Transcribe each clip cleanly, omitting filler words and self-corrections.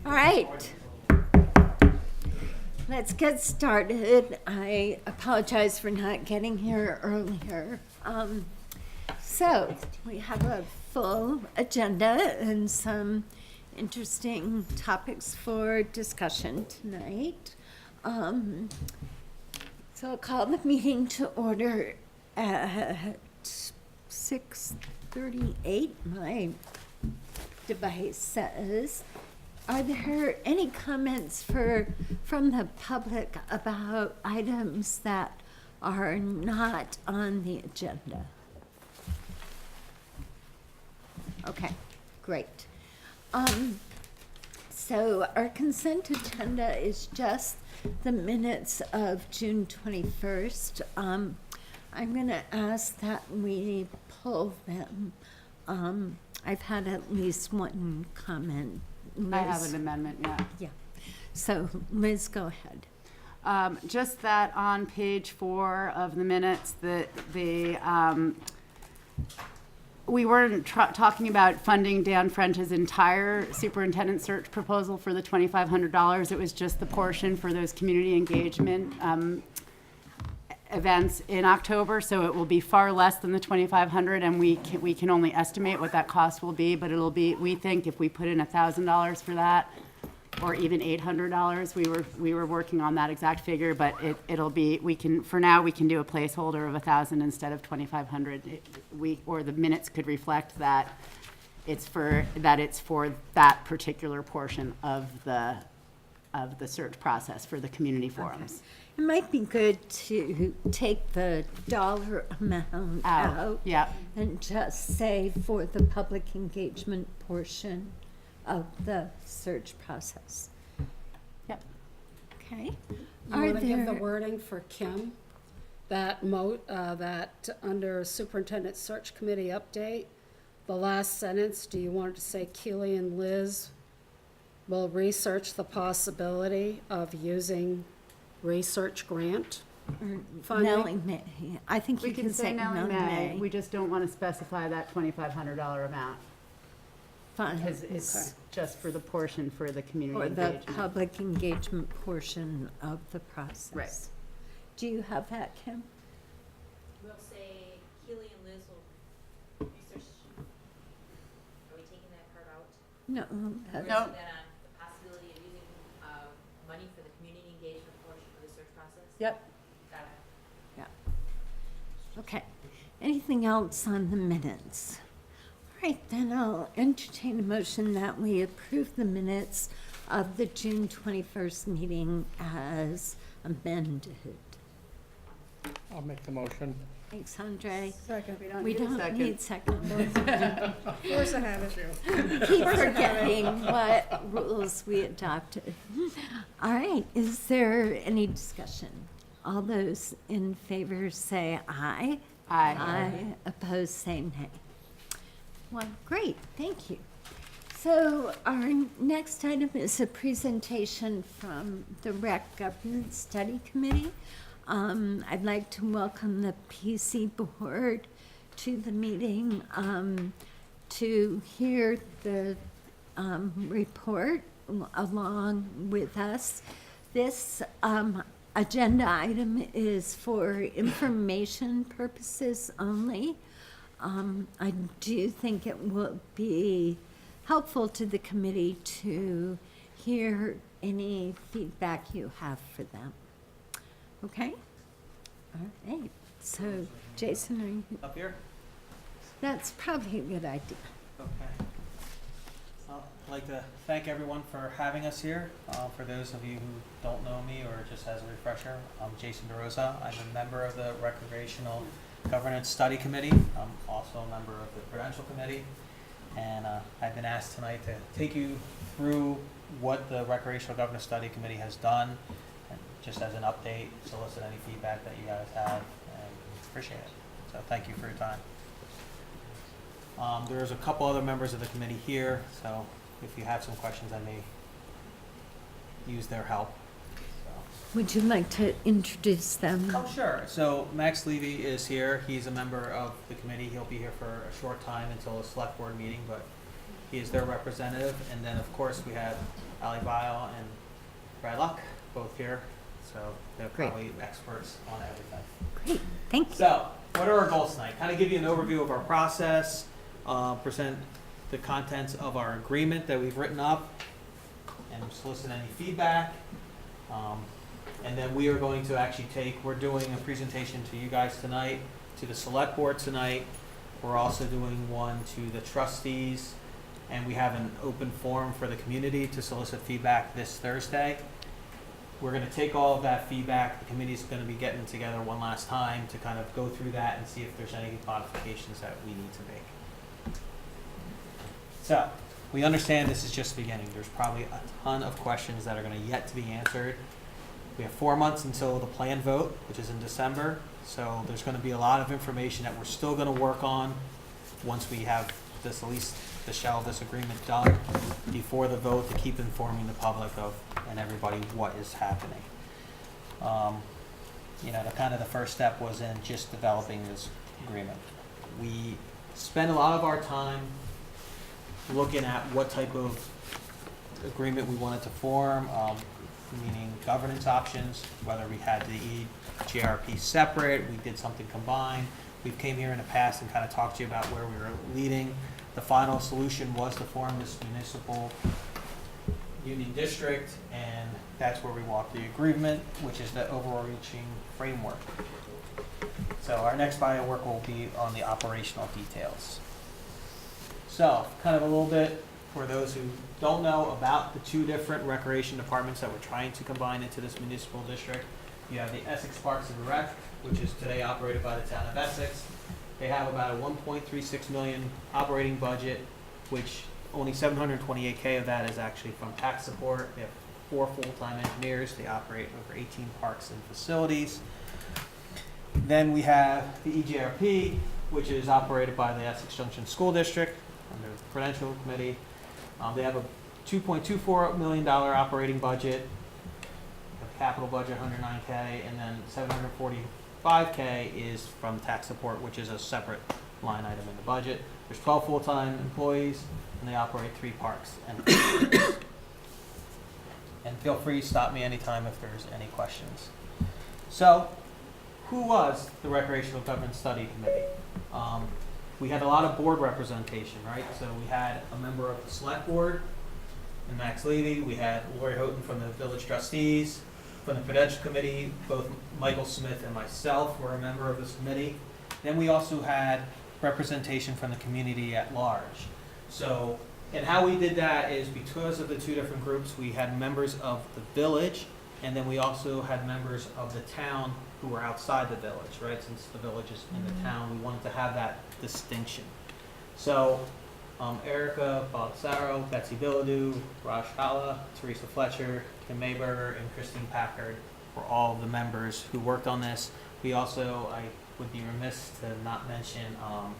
All right. Let's get started. I apologize for not getting here earlier. So we have a full agenda and some interesting topics for discussion tonight. So I'll call the meeting to order at 6:38, my device says. Are there any comments from the public about items that are not on the agenda? Okay, great. So our consent agenda is just the minutes of June 21st. I'm going to ask that we pull them. I've had at least one comment. Liz. I have an amendment, yeah. Yeah. So Liz, go ahead. Just that on page 4 of the minutes, we weren't talking about funding Dan French's entire superintendent search proposal for the $2,500. It was just the portion for those community engagement events in October, so it will be far less than the $2,500, and we can only estimate what that cost will be, but it'll be, we think if we put in $1,000 for that, or even $800, we were working on that exact figure, but it'll be, for now we can do a placeholder of 1,000 instead of 2,500. Or the minutes could reflect that it's for that particular portion of the search process for the community forums. Okay. It might be good to take the dollar amount out Yeah. and just say for the public engagement portion of the search process. Yep. Okay. You Are want to give the there, wording for Kim, that under Superintendent Search Committee update, the last sentence, do you want it to say Keely and Liz will research the possibility of using research grant funding? Nellie May? I think We you can say Nellie May. May. We just don't want to specify that $2,500 amount. Fine. Because it's just for the portion for the community Or the engagement. public engagement portion of the process. Right. Do you have that, Kim? We'll say Keely and Liz will research, are we taking that part out? No. We're that's- No. using that on the possibility of using, money for the community engagement portion of the search process? Yep. Got it. Yeah. Okay. Anything else on the minutes? All right, then I'll entertain a motion that we approve the minutes of the June 21st meeting as amended. I'll make the motion. Thanks, Andre. Second. We don't second. need second. Of course I have it. Keep forgetting what rules we adopted. All right, is there any discussion? All those in favor say aye. Aye. Aye. Opposed, say nay. Well, great, thank you. So our next item is a presentation from the Rec Governance Study Committee. I'd like to welcome the PC board to the meeting to hear the report along with us. This agenda item is for information purposes only. I do think it will be helpful to the committee to hear any feedback you have for them. Okay? All right. So, Jason, are you? Up here? That's probably a good idea. Okay. I'd like to thank everyone for having us here. For those of you who don't know me or just as a refresher, I'm Jason DeRosa. I'm a member of the Recreational Governance Study Committee. I'm also a member of the Prudential Committee. And I've been asked tonight to take you through what the Recreational Governance Study Committee has done, and just as an update, solicit any feedback that you guys have, and appreciate it. So thank you for your time. There's a couple other members of the committee here, so if you have some questions, I may use their help. Would you like to introduce them? Oh, sure. So Max Levy is here. He's a member of the committee. He'll be here for a short time until a select board meeting, but He is their representative. And then, of course, we have Ali Vile and Brad Luck, both here. So they're Great. probably experts on everything. Great, thank you. So, what are our goals tonight? Kind of give you an overview of our process, present the contents of our agreement that we've written up, and solicit any feedback. And then we are going to actually we're doing a presentation to you guys tonight, to the select board tonight. We're also doing one to the trustees, and we have an open forum for the community to solicit feedback this Thursday. We're gonna take all of that feedback, the committee's gonna be getting together one last time to kind of go through that and see if there's any modifications that we need to make. So, we understand this is just the beginning. There's probably a ton of questions that are gonna yet to be answered. We have 4 months until the plan vote, which is in December. So there's gonna be a lot of information that we're still gonna work on once we have this, at least the shell of this agreement done before the vote, to keep informing the public of, and everybody, what is happening. The first step was in just developing this agreement. We spent a lot of our time looking at what type of agreement we wanted to form, meaning governance options, whether we had the EJRP separate, we did something combined. We've came here in the past and kind of talked to you about where we were leading. The final solution was to form this municipal union district, and that's where we walked the agreement, which is the overreaching framework. So our next body of work will be on the operational details. So, kind of a little bit for those who don't know about the two different recreation departments that we're trying to combine into this municipal district. You have the Essex Parks and Rec, which is today operated by the town of Essex. They have about a 1.36 million operating budget, which only 728K of that is actually from tax support. They have 4 full-time engineers. They operate over 18 parks and facilities. Then we have the EJRP, which is operated by the Essex Junction School District under the Prudential Committee. They have a $2.24 million operating budget, a capital budget 109K, and then 745K is from tax support, which is a separate line item in the budget. There's 12 full-time employees, and they operate 3 parks. And feel free to stop me anytime if there's any questions. So, who was the Recreational Governance Study Committee? We had a lot of board representation, right? So we had a member of the select board, and Max Levy. We had Lori Houghton from the village trustees. From the Prudential Committee, both Michael Smith and myself were a member of this committee. Then we also had representation from the community at large. So, and how we did that is because of the two different groups, we had members of the village, and then we also had members of the town who were outside the village, right? Since the village is in the town, we wanted to have that distinction. So, Erica Baldessaro, Betsy Bilodeau, Raj Kala, Teresa Fletcher, Kim Mayberger, and Christine Packard were all of the members who worked on this. We also, I would be remiss to not mention, I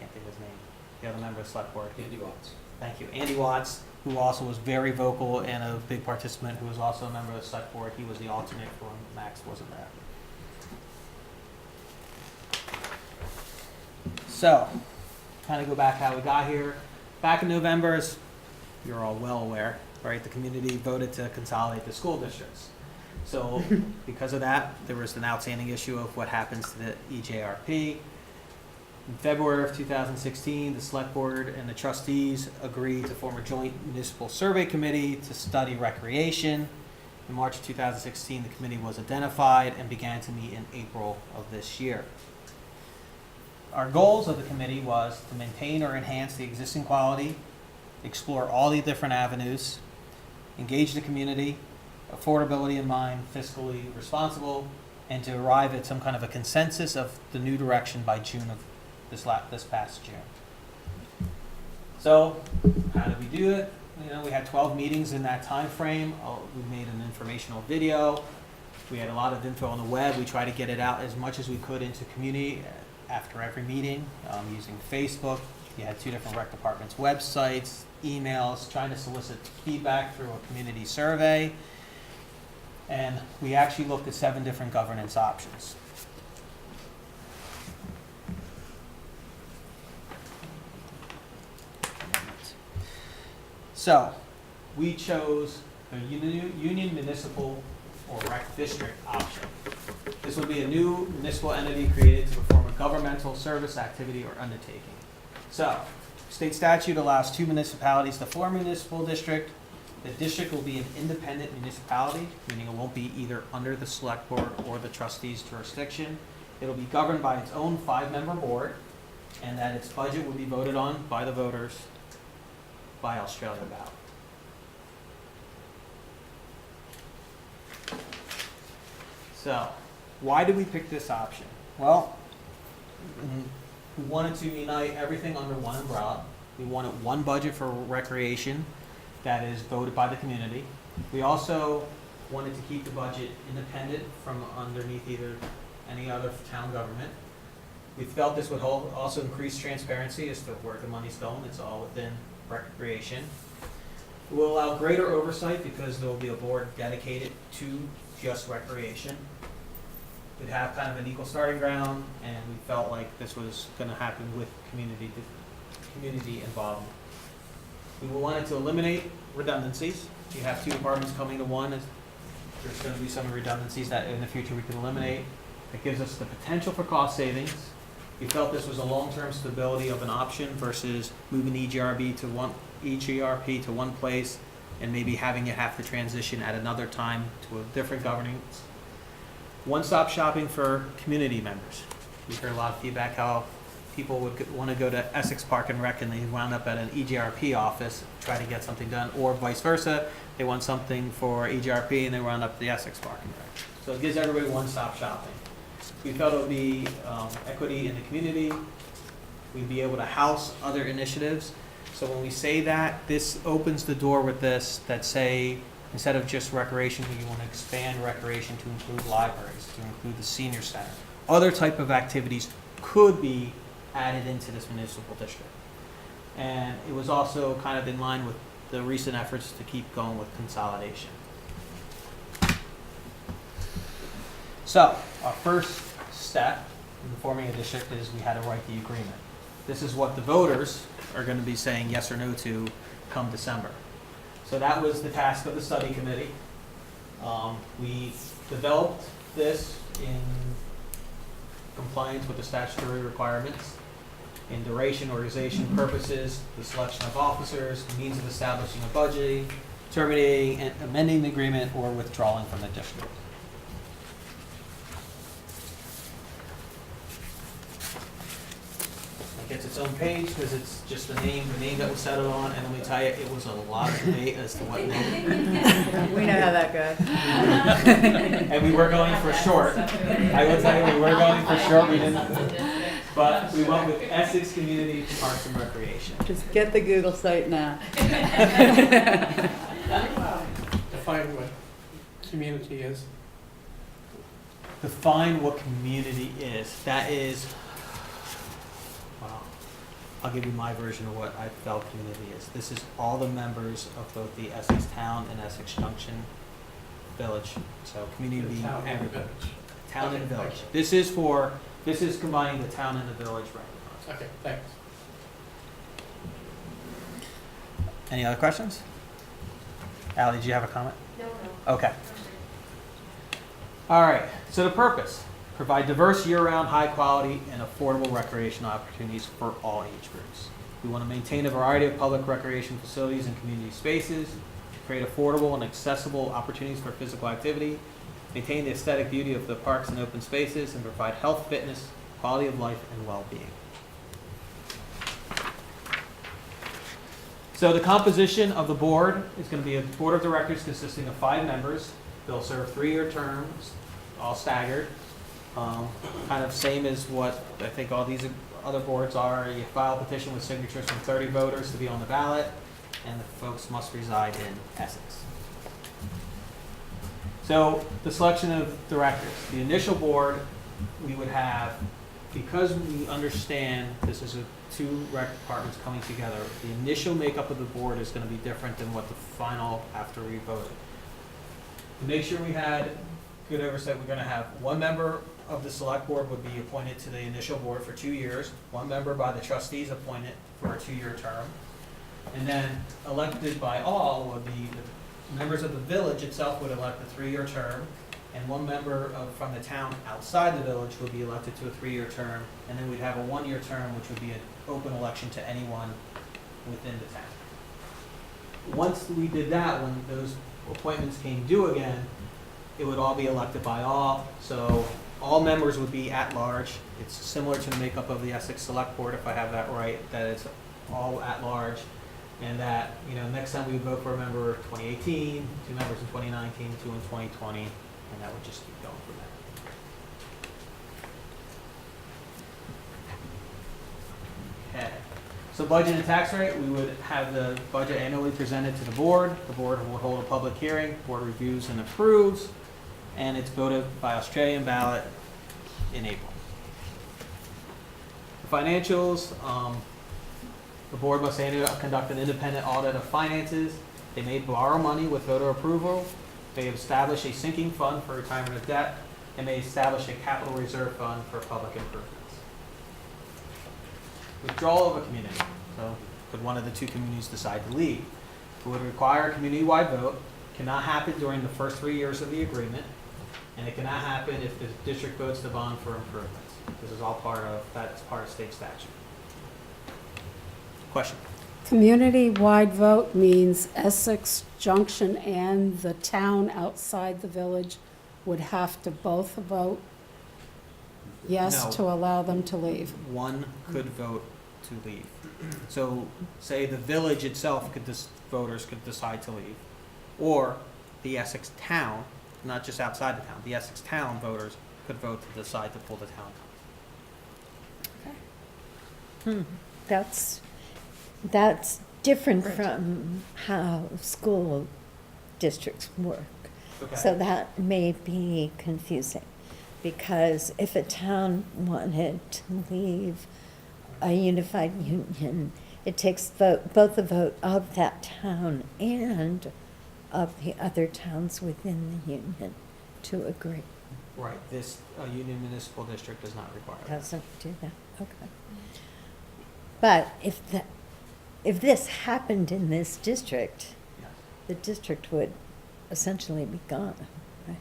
can't think of his name, the other member of the select board. Andy Watts. Thank you. Andy Watts, who also was very vocal and a big participant, who was also a member of the select board. He was the alternate for when Max wasn't there. So, kind of go back how we got here. Back in November, as you're all well aware, right, the community voted to consolidate the school districts. So, because of that, there was an outstanding issue of what happens to the EJRP. In February of 2016, the select board and the trustees agreed to form a joint municipal survey committee to study recreation. In March of 2016, the committee was identified and began to meet in April of this year. Our goals of the committee was to maintain or enhance the existing quality, explore all the different avenues, engage the community, affordability in mind, fiscally responsible, and to arrive at some kind of a consensus of the new direction by June of this past June. So, how did we do it? We had 12 meetings in that time frame. We made an informational video. We had a lot of info on the web. We tried to get it out as much as we could into community after every meeting, using Facebook. We had 2 different rec departments' websites, emails, trying to solicit feedback through a community survey. And we actually looked at 7 different governance options. So, we chose the Union Municipal or Rec District option. This would be a new municipal entity created to perform a governmental service, activity, or undertaking. So, state statute allows 2 municipalities to form a municipal district. The district will be an independent municipality, meaning it won't be either under the select board or the trustees' jurisdiction. It'll be governed by its own 5-member board, and that its budget will be voted on by the voters by Australia ballot. So, why did we pick this option? Well, we wanted to unite everything under one umbrella. We wanted one budget for recreation that is voted by the community. We also wanted to keep the budget independent from underneath either any other town government. We felt this would also increase transparency as to where the money's going. It's all within recreation. It will allow greater oversight because there will be a board dedicated to just recreation. We'd have kind of an equal starting ground, and we felt like this was going to happen with community involvement. We wanted to eliminate redundancies. You have 2 departments coming to one. There's going to be some redundancies that in the future we could eliminate. It gives us the potential for cost savings. We felt this was a long-term stability of an option versus moving EGRP to one place and maybe having it have to transition at another time to a different governance. One-stop shopping for community members. We heard a lot of feedback how people would want to go to Essex Park and Rec and they wound up at an EGRP office trying to get something done, or vice versa. They want something for EGRP and they wound up at the Essex Park and Rec. So it gives everybody one-stop shopping. We felt it would be equity in the community. We'd be able to house other initiatives. So when we say that, this opens the door with this that say, instead of just recreation, we want to expand recreation to include libraries, to include the senior center. Other type of activities could be added into this municipal district. And it was also kind of in line with the recent efforts to keep going with consolidation. So, our first step in forming a district is we had to write the agreement. This is what the voters are going to be saying yes or no to come December. So that was the task of the study committee. We developed this in compliance with the statutory requirements in duration, organization purposes, the selection of officers, means of establishing a budget, terminating and amending the agreement, or withdrawing from the district. It gets its own page because it's just the name that was settled on, and let me tell you, it was a lot of debate as to what name. We know how that goes. And we were going for short. I will tell you, we were going for short. We didn't, but we went with Essex Community Parks and Recreation. Just get the Google site now. Define what community is. Define what community is. That is, well, I'll give you my version of what I felt community is. This is all the members of both the Essex Town and Essex Junction Village. So community The town and the everybody. village. Town and Okay, village. thank you. This is combining the town and the village right now. Okay, thanks. Any other questions? Ally, did you have a comment? No. Okay. All right, so the purpose, provide diverse year-round, high-quality, and affordable recreational opportunities for all age groups. We want to maintain a variety of public recreation facilities and community spaces, create affordable and accessible opportunities for physical activity, maintain the aesthetic beauty of the parks and open spaces, and provide health, fitness, quality of life, and well-being. So the composition of the board is going to be a board of directors consisting of 5 members. They'll serve 3-year terms, all staggered. Kind of same as what I think all these other boards are. You file a petition with signatures from 30 voters to be on the ballot, and the folks must reside in Essex. So the selection of directors. The initial board we would have, because we understand this is 2 rec departments coming together, the initial makeup of the board is going to be different than what the final after we voted. To make sure we had good oversight, we're going to have 1 member of the select board would be appointed to the initial board for 2 years, 1 member by the trustees appointed for a 2-year term. And then elected by all would be the members of the village itself would elect a 3-year term, and one member from the town outside the village would be elected to a 3-year term, and then we'd have a 1-year term, which would be an open election to anyone within the town. Once we did that, when those appointments came due again, it would all be elected by all, so all members would be at large. It's similar to the makeup of the Essex Select Board, if I have that right, that it's all at large, and that, you know, next time we would vote for a member 2018, 2 members in 2019, 2 in 2020, and that would just keep going from there. Okay. So budget and tax rate, we would have the budget annually presented to the board. The board will hold a public hearing, board reviews and approves, and it's voted by Australian ballot in April. The financials, the board must annually conduct an independent audit of finances. They may borrow money with voter approval. They establish a sinking fund for retirement of debt, and may establish a capital reserve fund for public improvements. Withdrawal of a community. So, could one of the 2 communities decide to leave? It would require a community-wide vote, cannot happen during the first 3 years of the agreement, and it cannot happen if the district votes to bond for improvements. This is all that's part of state statute. Question? Community-wide vote means Essex Junction and the town outside the village would have to both vote yes No. to allow them to leave. One could vote to leave. So, say the village itself voters could decide to leave, or the Essex town, not just outside the town, the Essex town voters could vote to decide to pull the town out. That's different from how school districts work. Okay. So that may be confusing, because if a town wanted to leave a unified union, it takes both the vote of that town and of the other towns within the union to agree. Right, this Union Municipal District does not require that. Doesn't do that, okay. But if this happened in this district, Yes. the district would essentially be gone, right?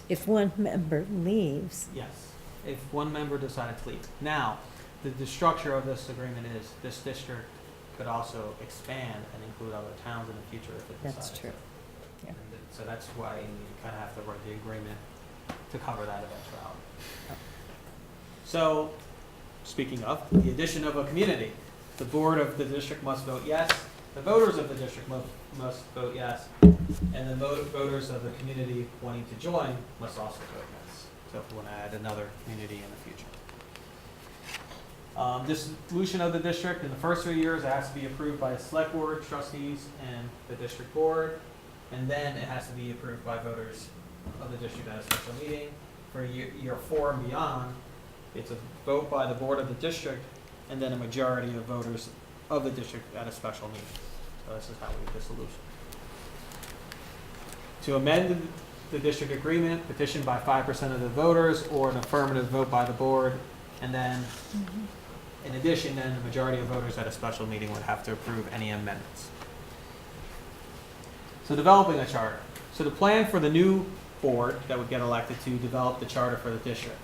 If one member leaves, Yes, if one member decided to leave. Now, the structure of this agreement is this district could also expand and include other towns in the future if it decides. that's true. Yeah. And so that's why you kind of have to write the agreement to cover that eventuality. So, speaking of, the addition of a community, the board of the district must vote yes, the voters of the district must vote yes, and the voters of the community wanting to join must also vote yes. So if we want to add another community in the future. Dissolution of the district in the first 3 years, it has to be approved by the select board, trustees, and the district board. And then it has to be approved by voters of the district at a special meeting. For year 4 and beyond, it's a vote by the board of the district, and then a majority of voters of the district at a special meeting. So this is how we dissolution. To amend the district agreement, petitioned by 5% of the voters, or an affirmative vote by the board, and then, in addition, then the majority of voters at a special meeting would have to approve any amendments. So developing a charter. So the plan for the new board that would get elected to develop the charter for the district.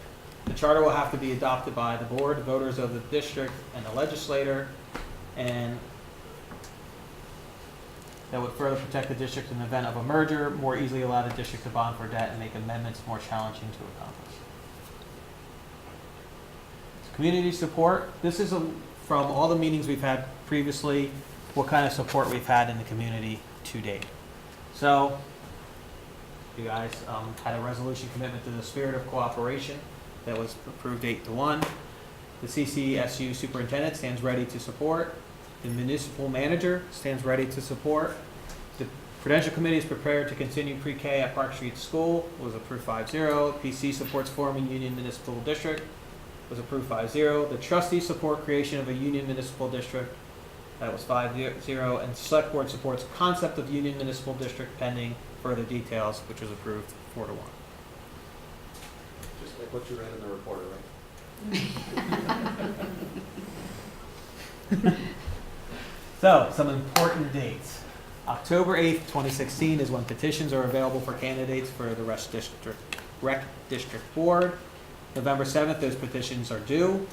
The charter will have to be adopted by the board, voters of the district, and the legislator, and that would further protect the district in the event of a merger, more easily allow the district to bond for debt, and make amendments more challenging to accomplish. Community support. This is from all the meetings we've had previously, what kind of support we've had in the community to date. So, you guys had a resolution commitment to the spirit of cooperation that was approved 8-1. The CCSU superintendent stands ready to support. The municipal manager stands ready to support. The Prudential Committee is prepared to continue pre-K at Park Street School, was approved 5-0. PC supports forming Union Municipal District, was approved 5-0. The trustees support creation of a Union Municipal District, that was 5-0. And Select Board supports concept of Union Municipal District pending further details, which was approved 4-1. Just like what you read in the report, right? So, some important dates. October 8th, 2016 is when petitions are available for candidates for the Rec District Board. November 7th, those petitions are due.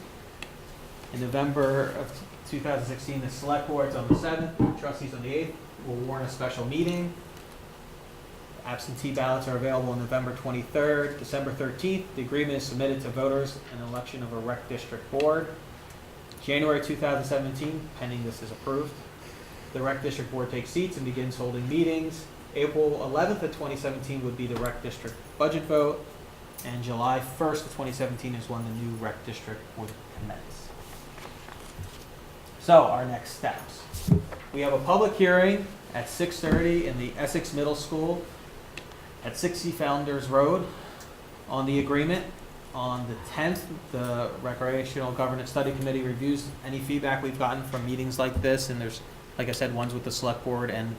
In November of 2016, the Select Board's on the 7th, trustees on the 8th, will warn a special meeting. Absentee ballots are available on November 23rd. December 13th, the agreement is submitted to voters in election of a Rec District Board. January 2017, pending this is approved, the Rec District Board takes seats and begins holding meetings. April 11th of 2017 would be the Rec District budget vote, and July 1st of 2017 is when the new Rec District would commence. So, our next steps. We have a public hearing at 6:30 in the Essex Middle School at 60 Founders Road on the agreement. On the 10th, the Recreational Governance Study Committee reviews any feedback we've gotten from meetings like this, and there's, like I said, ones with the Select Board and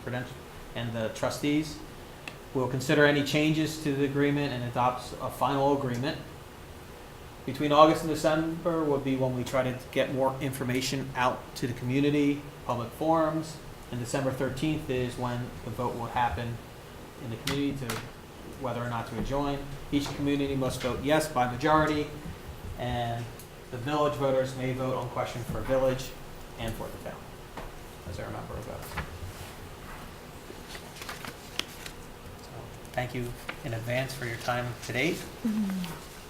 the trustees. We'll consider any changes to the agreement and adopts a final agreement. Between August and December would be when we try to get more information out to the community, public forums, and December 13th is when the vote will happen in the community to whether or not to join. Each community must vote yes by majority, and the village voters may vote on question for village and for the town, as they're a member of both. So, thank you in advance for your time today.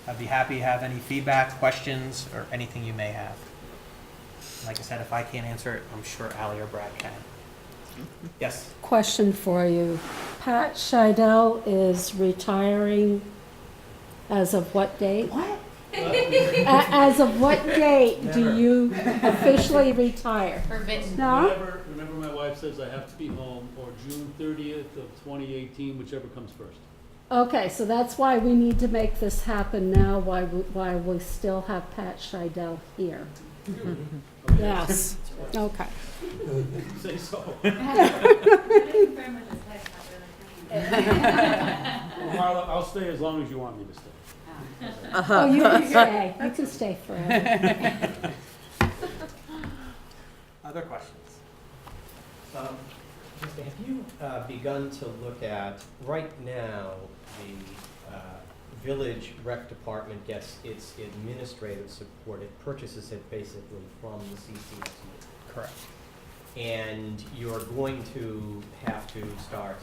I'd be happy to have any feedback, questions, or anything you may have. Like I said, if I can't answer it, I'm sure Ally or Brad can. Yes? Question for you. Pat Scheidel is retiring as of what date? What? As of what date do you officially retire? Forbidden. No? Whenever my wife says I have to be home, or June 30th of 2018, whichever comes first. Okay, so that's why we need to make this happen now, why we still have Pat Scheidel here. Yes, okay. Say so. Well, Marla, I'll stay as long as you want me to stay. Oh, you can stay, you can stay forever. Other questions? Have you begun to look at, right now, the village rec department gets its administrative support, it purchases it basically from the CCSU. Correct. And you're going to have to start,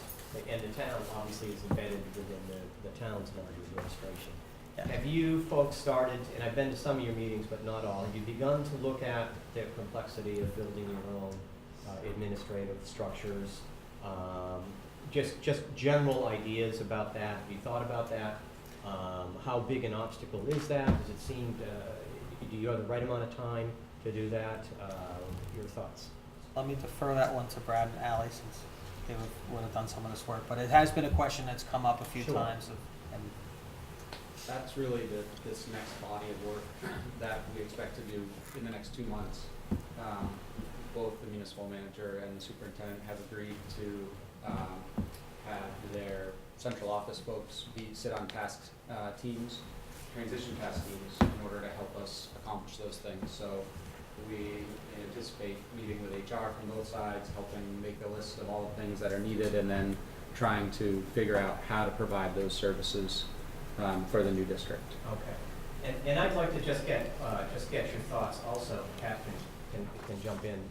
and the town obviously is embedded within the town's larger administration. Yeah. Have you folks started, and I've been to some of your meetings, but not all, have you begun to look at the complexity of building your own administrative structures? Just general ideas about that. Have you thought about that? How big an obstacle is that? Does it seem, do you have the right amount of time to do that? Your thoughts? Let me defer that one to Brad and Ally since they would have done some of this work, but it has been a question that's come up a few Sure. times. And That's really this next body of work that we expect to do in the next 2 months. Both the municipal manager and the superintendent have agreed to have their central office folks sit on task teams, transition task teams, in order to help us accomplish those things. So we anticipate meeting with HR from both sides, helping make a list of all the things that are needed, and then trying to figure out how to provide those services for the new district. Okay. And I'd like to just get your thoughts also, Captain can jump in.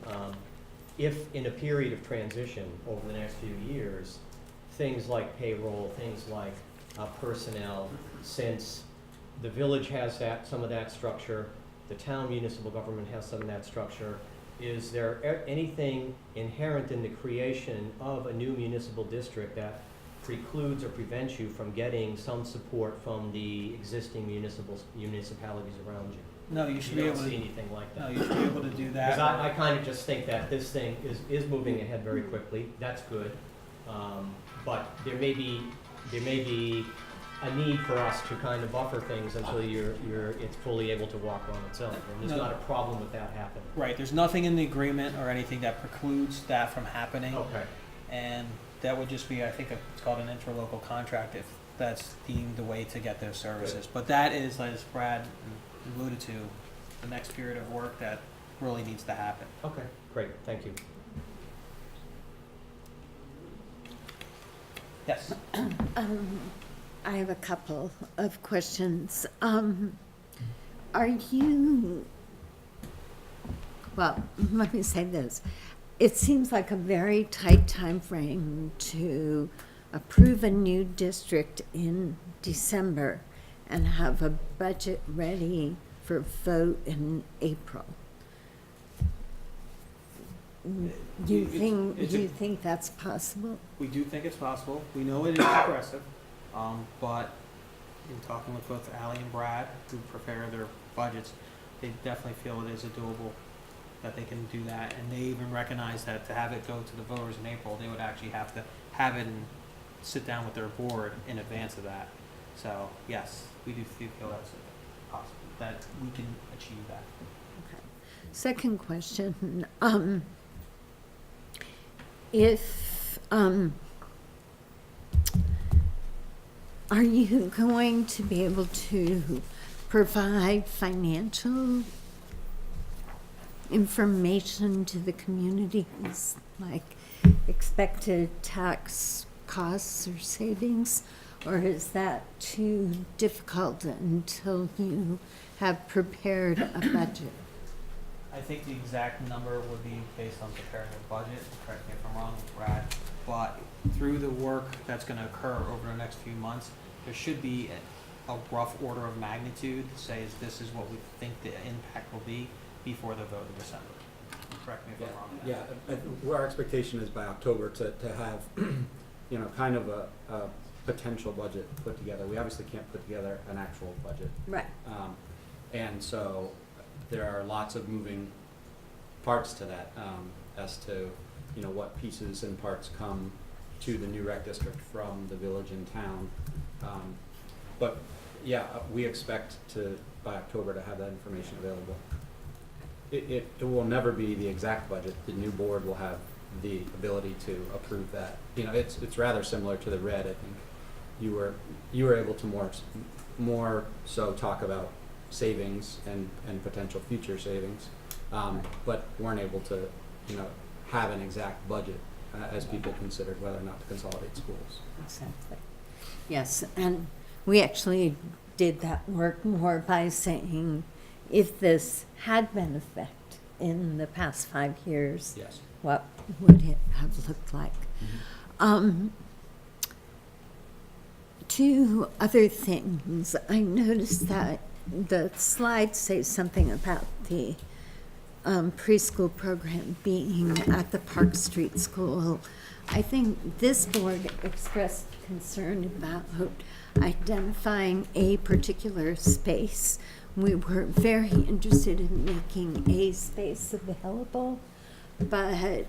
If in a period of transition over the next few years, things like payroll, things like personnel, since the village has some of that structure, the town municipal government has some of that structure, is there anything inherent in the creation of a new municipal district that precludes or prevents you from getting some support from the existing municipalities around you? no, you should You be don't able see to. anything like No, that? you should be able to do that. Because I kind of just think that this thing is moving ahead very quickly. That's good. But there may be a need for us to kind of buffer things until it's fully able to walk on its own. And there's No. not a problem with that happening. Right, there's nothing in the agreement or anything that precludes that from happening. Okay. And that would just be, I think, it's called an interlocal contract if that's deemed the way to get those services. But that is, as Brad alluded to, the next period of work that really needs to happen. Okay, great. Thank you. Yes. I have a couple of questions. Are you, well, let me say this. It seems like a very tight time frame to approve a new district in December and have a budget ready for vote in April. You think that's possible? We do think it's possible. We know it is aggressive, but in talking with both Ally and Brad, who prepare their budgets, they definitely feel it is a doable, that they can do that. And they even recognize that to have it go to the voters in April, they would actually have to have it and sit down with their board in advance of that. So, yes, we do feel that's possible, that we can achieve that. Second question, if, are you going to be able to provide financial information to the communities, like expected tax costs or savings? Or is that too difficult until you have prepared a budget? I think the exact number would be based on preparing a budget, correct me if I'm wrong, Brad, but through the work that's gonna occur over the next few months, there should be a rough order of magnitude, say this is what we think the impact will be before the vote in December. Correct me if I'm wrong. Yeah, our expectation is by October to have, you know, kind of a potential budget put together. We obviously can't put together an actual budget. Right. And so there are lots of moving parts to that, as to, you know, what pieces and parts come to the new rec district from the village and town. But yeah, we expect to, by October, to have that information available. It will never be the exact budget. The new board will have the ability to approve that. You know, it's rather similar to the red, I think. You were able to more so talk about savings and potential future savings, but weren't able to, you know, have an exact budget as people considered whether or not to consolidate schools. Exactly. Yes, and we actually did that work more by saying, if this had been effect in the past 5 years, Yes. what would it have looked like? Two other things. I noticed that the slides say something about the preschool program being at the Park Street School. I think this board expressed concern about identifying a particular space. We were very interested in making a space available, but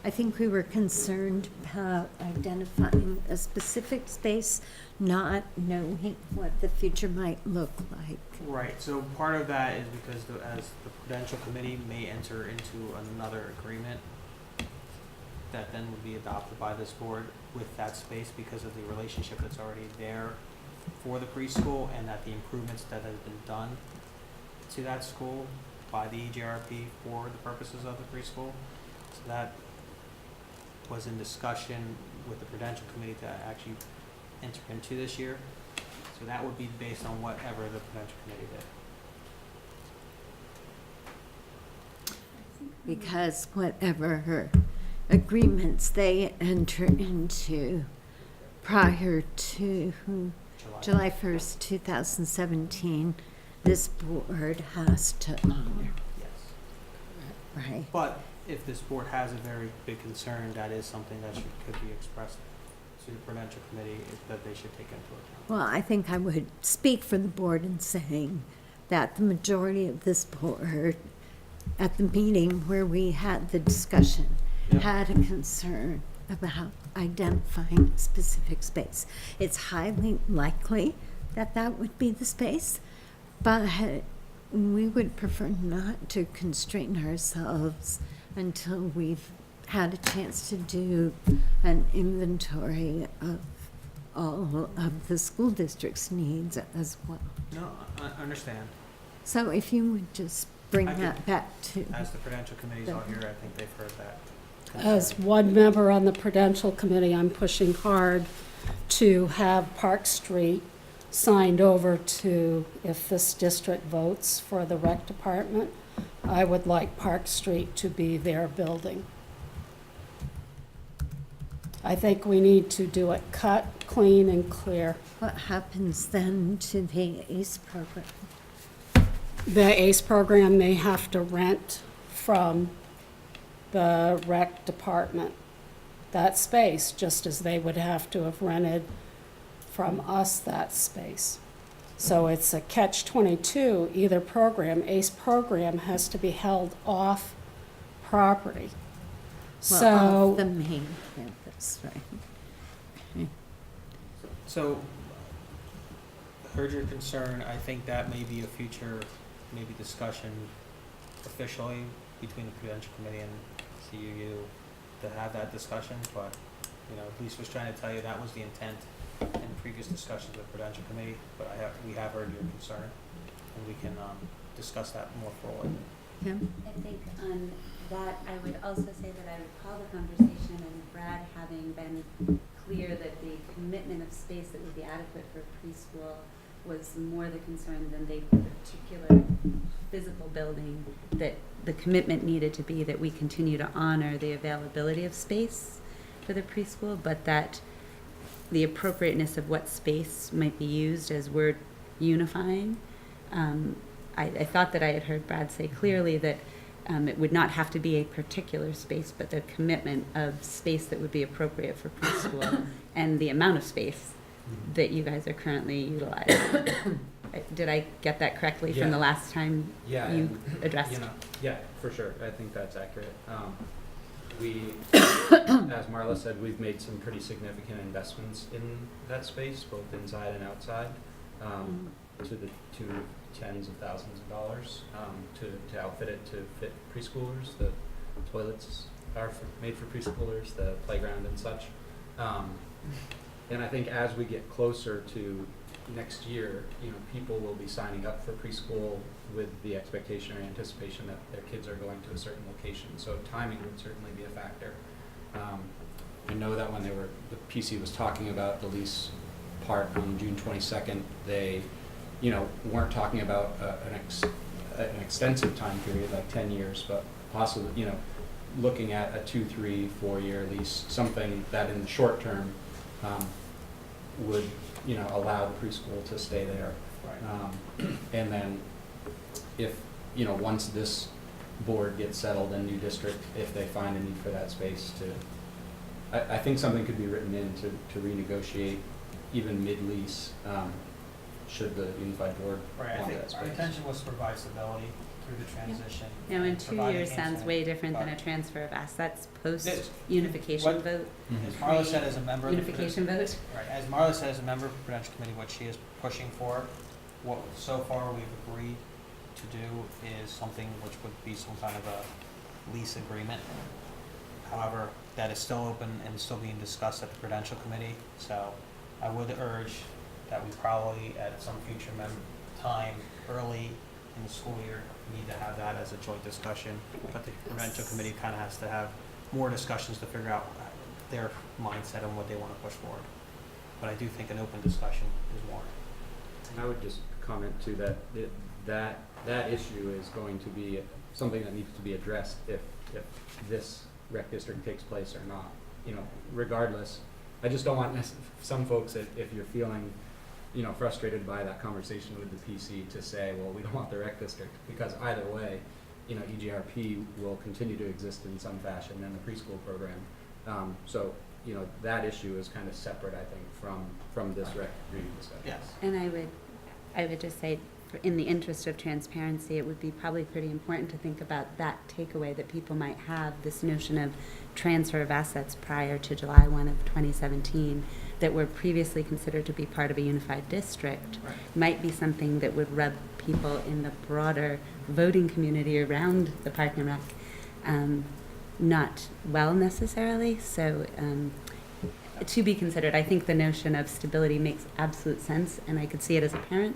I think we were concerned about identifying a specific space, not knowing what the future might look like. Right, so part of that is because as the Prudential Committee may enter into another agreement that then would be adopted by this board with that space because of the relationship that's already there for the preschool, and that the improvements that have been done to that school by the EGRP for the purposes of the preschool. So that was in discussion with the Prudential Committee to actually enter into this year. So that would be based on whatever the Prudential Committee did. Because whatever agreements they enter into prior to July 1st, 2017, this board has to honor, Yes. right? But if this board has a very big concern, that is something that could be expressed to the Prudential Committee that they should take into account. Well, I think I would speak for the board in saying that the majority of this board, at the meeting where we had the discussion, had a concern about identifying a specific space. It's highly likely that that would be the space, but we would prefer not to constrain ourselves until we've had a chance to do an inventory of all of the school district's needs as well. No, I understand. So if you would just bring I that could- back to, As the Prudential Committee's all here, I think they've heard that. As one member on the Prudential Committee, I'm pushing hard to have Park Street signed over to, if this district votes for the rec department, I would like Park Street to be their building. I think we need to do it cut, clean, and clear. What happens then to the ACE program? The ACE program may have to rent from the rec department that space, just as they would have to have rented from us that space. So it's a catch-22, either program. ACE program has to be held off property. Well, So, off the main campus, right? So, heard your concern. I think that may be a future, maybe discussion officially between the Prudential Committee and CUU to have that discussion, but, you know, Lisa was trying to tell you that was the intent in previous discussions with Prudential Committee, but we have heard your concern, and we can, discuss that more fully. Kim? I think on that, I would also say that I recall the conversation and Brad having been clear that the commitment of space that would be adequate for preschool was more the concern than the particular physical building, that the commitment needed to be that we continue to honor the availability of space for the preschool, but that the appropriateness of what space might be used as we're unifying. I thought that I had heard Brad say clearly that it would not have to be a particular space, but the commitment of space that would be appropriate for preschool and the amount of space that you guys are currently utilizing. Did I get that correctly from the last time Yeah, you and, addressed? you know, yeah, for sure, I think that's accurate. We, as Marla said, we've made some pretty significant investments in that space, both inside and outside, to the tune of tens of thousands of dollars, to outfit it to fit preschoolers. The toilets are made for preschoolers, the playground and such. And I think as we get closer to next year, you know, people will be signing up for preschool with the expectation or anticipation that their kids are going to a certain location. So timing would certainly be a factor. I know that when the PC was talking about the lease part on June 22nd, they, you know, weren't talking about an extensive time period, like 10 years, but possibly, you know, looking at a 2, 3, 4-year lease, something that in the short term would, you know, allow the preschool to stay there. And then if, you know, once this board gets settled in new district, if they find a need for that space I think something could be written in to renegotiate even mid-lease, should the unified board Right, I want think that our space. intention was to provide stability through the transition. Now, in and 2 providing years sounds insight. way different than a But transfer of assets This- post-unification what- vote, As Marla said, as a member of the unification vote. Right, as Marla said, as a member of the Prudential Committee, what she is pushing for, what so far we've agreed to do is something which would be some kind of a lease agreement. However, that is still open and still being discussed at the Prudential Committee, so I would urge that we probably at some future time, early in the school year, need to have that as a joint discussion. But the Prudential Committee kind of has to have more discussions to figure out their mindset and what they want to push forward. But I do think an open discussion is warranted. And I would just comment too that that issue is going to be something that needs to be addressed if this rec district takes place or not. You know, regardless, I just don't want some folks, if you're feeling, you know, frustrated by that conversation with the PC, to say, well, we don't want the rec district, because either way, you know, EGRP will continue to exist in some fashion in the preschool program. So, you know, that issue is kind of separate, I think, from this rec agreement discussion. Yes. And I would just say, in the interest of transparency, it would be probably pretty important to think about that takeaway that people might have, this notion of transfer of assets prior to July 1 of 2017 that were previously considered to be part of a unified district, Right. might be something that would rub people in the broader voting community around the Park and Rec not well necessarily. So to be considered. I think the notion of stability makes absolute sense, and I could see it as a parent,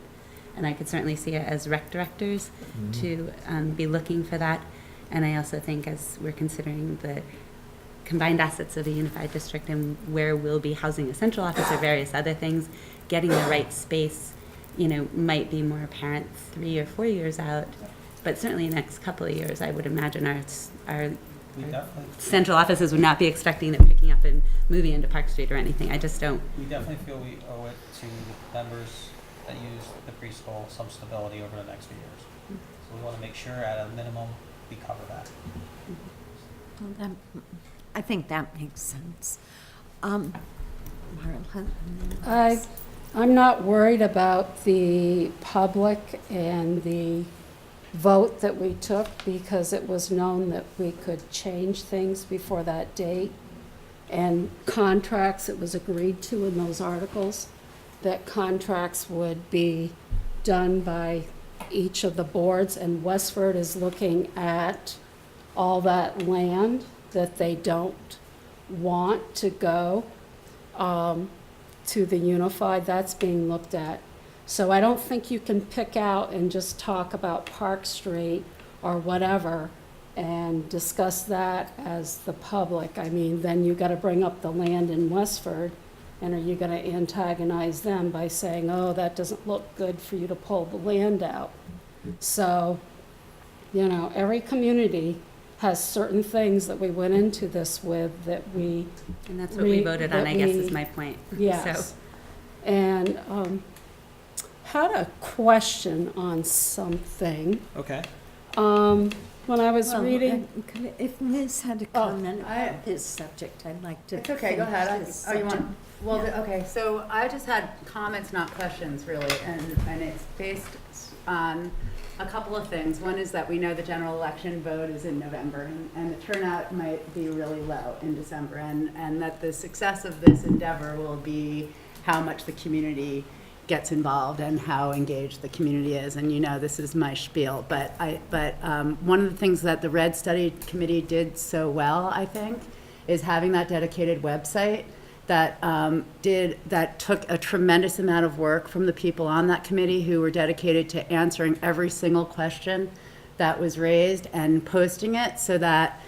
and I could certainly see it as rec directors to be looking for that. And I also think, as we're considering the combined assets of a unified district and where we'll be housing a central office or various other things, getting the right space, might be more apparent 3 or 4 years out. But certainly the next couple of years, I would imagine our We definitely, central offices would not be expecting them picking up and moving into Park Street or anything. I just don't. we definitely feel we owe it to the members that use the preschool some stability over the next few years. So we wanna make sure at a minimum, we cover that. Well, I think that makes sense. Marla? and then Liz. I'm not worried about the public and the vote that we took because it was known that we could change things before that date. And contracts, it was agreed to in those articles, that contracts would be done by each of the boards. And Westford is looking at all that land that they don't want to go to the unified, that's being looked at. So I don't think you can pick out and just talk about Park Street or whatever and discuss that as the public. I mean, then you gotta bring up the land in Westford, and are you gonna antagonize them by saying, oh, that doesn't look good for you to pull the land out? So, every community has certain things that we went into this with that we, And that's what we voted on, that I guess, is we- my point. yes. And, had a question on something. Okay. When I was Well, reading, If Liz had a Oh, comment about this subject, I'd like to. It's okay, go finish ahead. this Oh, you want, subject. well, okay, so I just had comments, not questions, really, and it's based on a couple of things. One is that we know the general election vote is in November, and the turnout might be really low in December, and that the success of this endeavor will be how much the community gets involved and how engaged the community is. And this is my spiel, but one of the things that the Red Study Committee did so well, I think, is having that dedicated website that took a tremendous amount of work from the people on that committee who were dedicated to answering every single question that was raised and posting it so that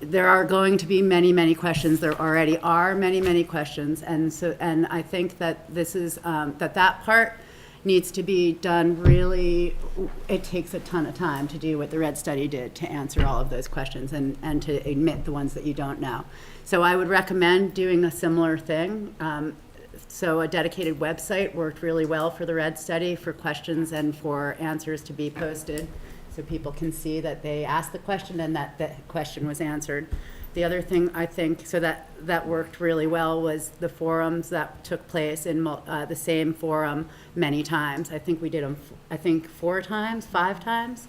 there are going to be many, many questions. There already are many, many questions. And I think that this is, that part needs to be done really, it takes a ton of time to do what the Red Study did to answer all of those questions and to admit the ones that you don't know. So I would recommend doing a similar thing. So a dedicated website worked really well for the Red Study for questions and for answers to be posted, so people can see that they asked the question and that the question was answered. The other thing I think, so that worked really well, was the forums that took place in the same forum many times. I think we did them, 4 times, 5 times?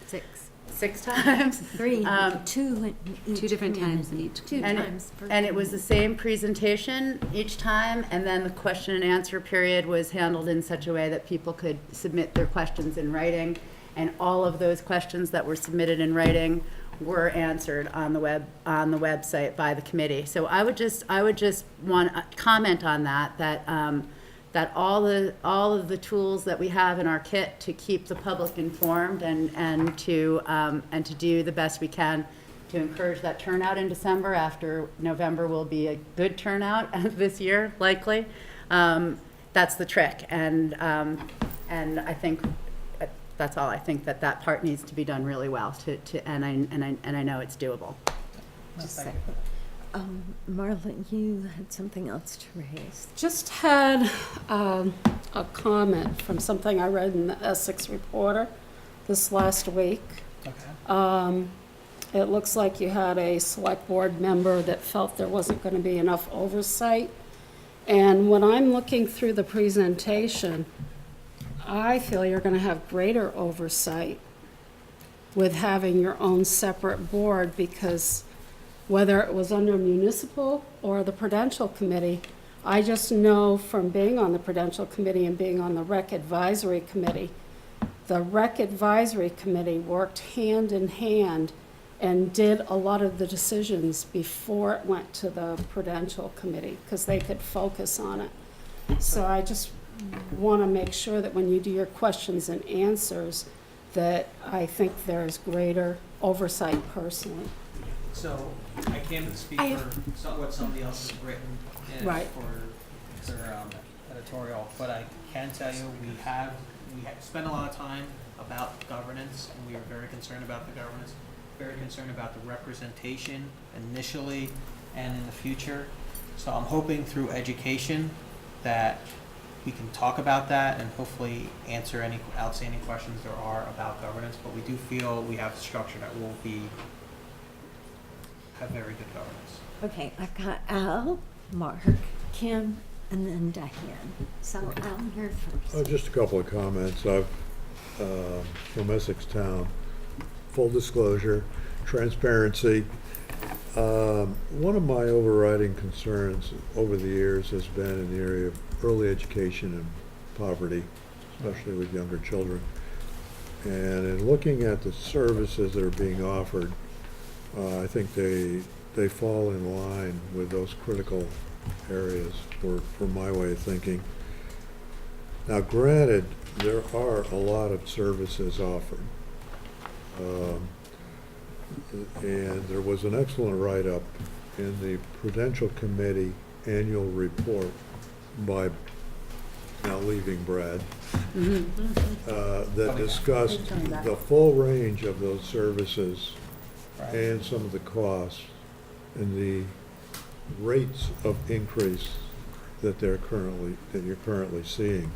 6 times? 3, Um, 2 in each two different times in community. each. 2 And times per And it was the community. same presentation each time, and then the question and answer period was handled in such a way that people could submit their questions in writing. And all of those questions that were submitted in writing were answered on the website by the committee. So I would just want to comment on that all of the tools that we have in our kit to keep the public informed and to do the best we can to encourage that turnout in December. After November will be a good turnout this year, likely. That's the trick, and I think that's all. I think that part needs to be done really well and I know it's doable. Just a second. Marla, you had something else to raise. just had a comment from something I read in the Essex Reporter this last week. Okay. It looks like you had a select board member that felt there wasn't going to be enough oversight. And when I'm looking through the presentation, I feel you're going to have greater oversight with having your own separate board, because whether it was under municipal or the Prudential Committee, I just know from being on the Prudential Committee and being on the Rec Advisory Committee, the Rec Advisory Committee worked hand in hand and did a lot of the decisions before it went to the Prudential Committee, because they could focus on it. So I just want to make sure that when you do your questions and answers, that I think there's greater oversight personally. So I can't speak I- for what somebody else has written Right. for their editorial, but I can tell you, we have spent a lot of time about governance, and we are very concerned about the governance, very concerned about the representation initially and in the future. So I'm hoping through education that we can talk about that and hopefully answer any outstanding questions there are about governance, but we do feel we have a structure that will have very good governance. Okay, I've got Al, Mark, Kim, and then Diane. So Al, you're first. Just a couple of comments. I've, from Essex Town, full disclosure, transparency. One of my overriding concerns over the years has been in the area of early education and poverty, especially with younger children. And in looking at the services that are being offered, I think they fall in line with those critical areas for my way of thinking. Now, granted, there are a lot of services offered. And there was an excellent write-up in the Prudential Committee annual report by, now leaving Brad, that discussed the full range of those services Right. and some of the costs and the rates of increase that you're currently seeing.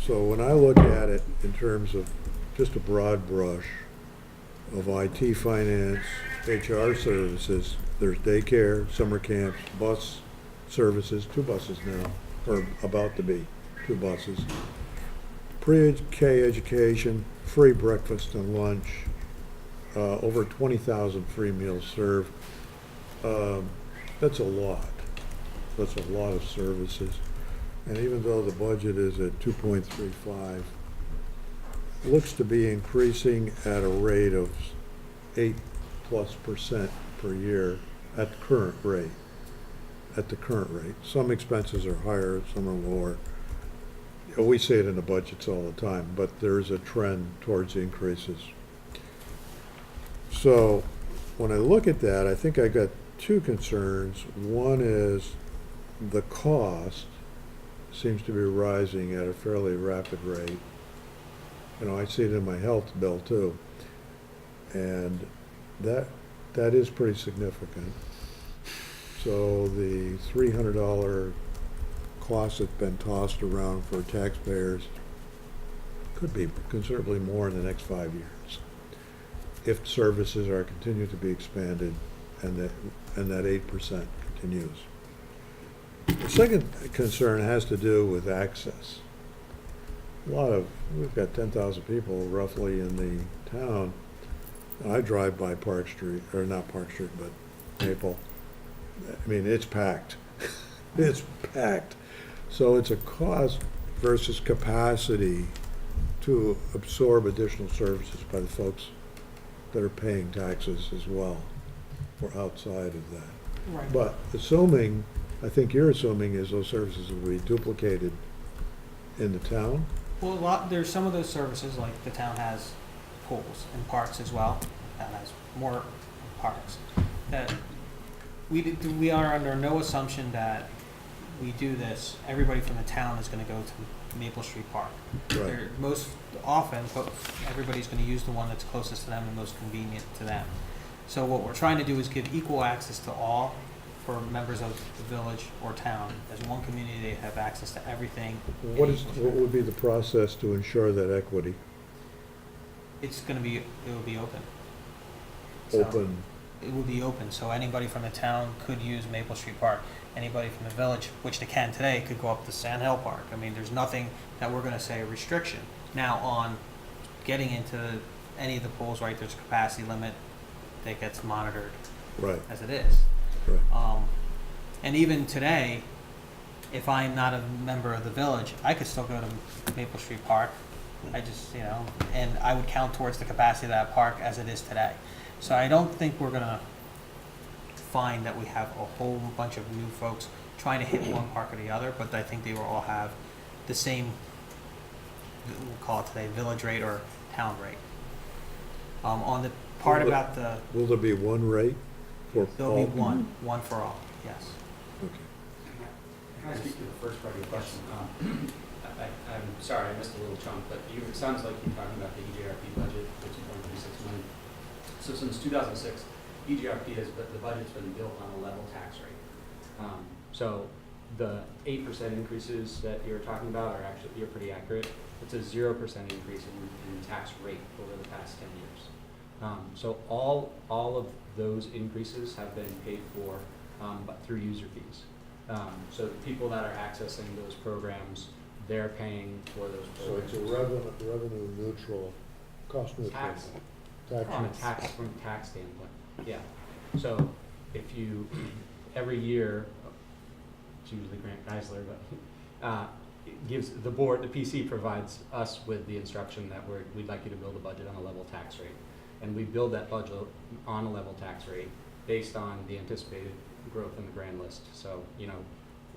So when I look at it in terms of just a broad brush of IT, finance, HR services, there's daycare, summer camps, bus services, 2 buses now, or about to be 2 buses. Pre-K education, free breakfast and lunch, over 20,000 free meals served. That's a lot. That's a lot of services. And even though the budget is at 2.35, it looks to be increasing at a rate of 8+% per year at the current rate. At the current rate. Some expenses are higher, some are lower. We see it in the budgets all the time, but there's a trend towards increases. So when I look at that, I think I got 2 concerns. One is the cost seems to be rising at a fairly rapid rate. You know, I see it in my health bill too. And that is pretty significant. So the $300 cost that's been tossed around for taxpayers could be considerably more in the next 5 years if services are continued to be expanded and that 8% continues. The second concern has to do with access. We've got 10,000 people roughly in the town. I drive by Park Street, or not Park Street, but Maple. I mean, it's packed. It's packed. So it's a cost versus capacity to absorb additional services by the folks that are paying taxes as well. We're outside of that. Right. But assuming, I think you're assuming is those services will be duplicated in the town? Well, there's some of those services, like the town has pools and parks as well. Town has more parks. That we are under no assumption that we do this, everybody from the town is gonna go to Maple Street Park. Right. Most often, but everybody's gonna use the one that's closest to them and most convenient to them. So what we're trying to do is give equal access to all for members of the village or town. As one community, they have access to everything. What would be the process to ensure that equity? It will be open. So Open, it will be open, so anybody from the town could use Maple Street Park. Anybody from the village, which they can today, could go up to Sand Hill Park. I mean, there's nothing that we're gonna say a restriction. Now, on getting into any of the pools, right, there's a capacity limit that gets monitored right, as it is. right. And even today, if I'm not a member of the village, I could still go to Maple Street Park. I just, and I would count towards the capacity of that park as it is today. So I don't think we're gonna find that we have a whole bunch of new folks trying to hit one park or the other, but I think they will all have the same, we'll call it today, village rate or town rate. On the part Will it- about the, Will there be one rate for all? there'll be one for all, yes. Can I speak to the first part of your question? I'm sorry, I missed a little chunk, but it sounds like you're talking about the EJRP budget, the 2.36 million. So since 2006, EJRP the budget's been built on a level tax rate. So the 8% increases that you're talking about are actually, you're pretty accurate. It's a 0% increase in tax rate over the past 10 years. So all of those increases have been paid for but through user fees. So the people that are accessing those programs, they're paying for those So it's programs. a revenue neutral, cost neutral. Tax, Tax. from a tax standpoint, yeah. So if you, every year, it's usually Grant Geisler, but it gives, the board, the PC provides us with the instruction that we'd like you to build a budget on a level tax rate. And we build that budget on a level tax rate based on the anticipated growth in the grand list. So, you know,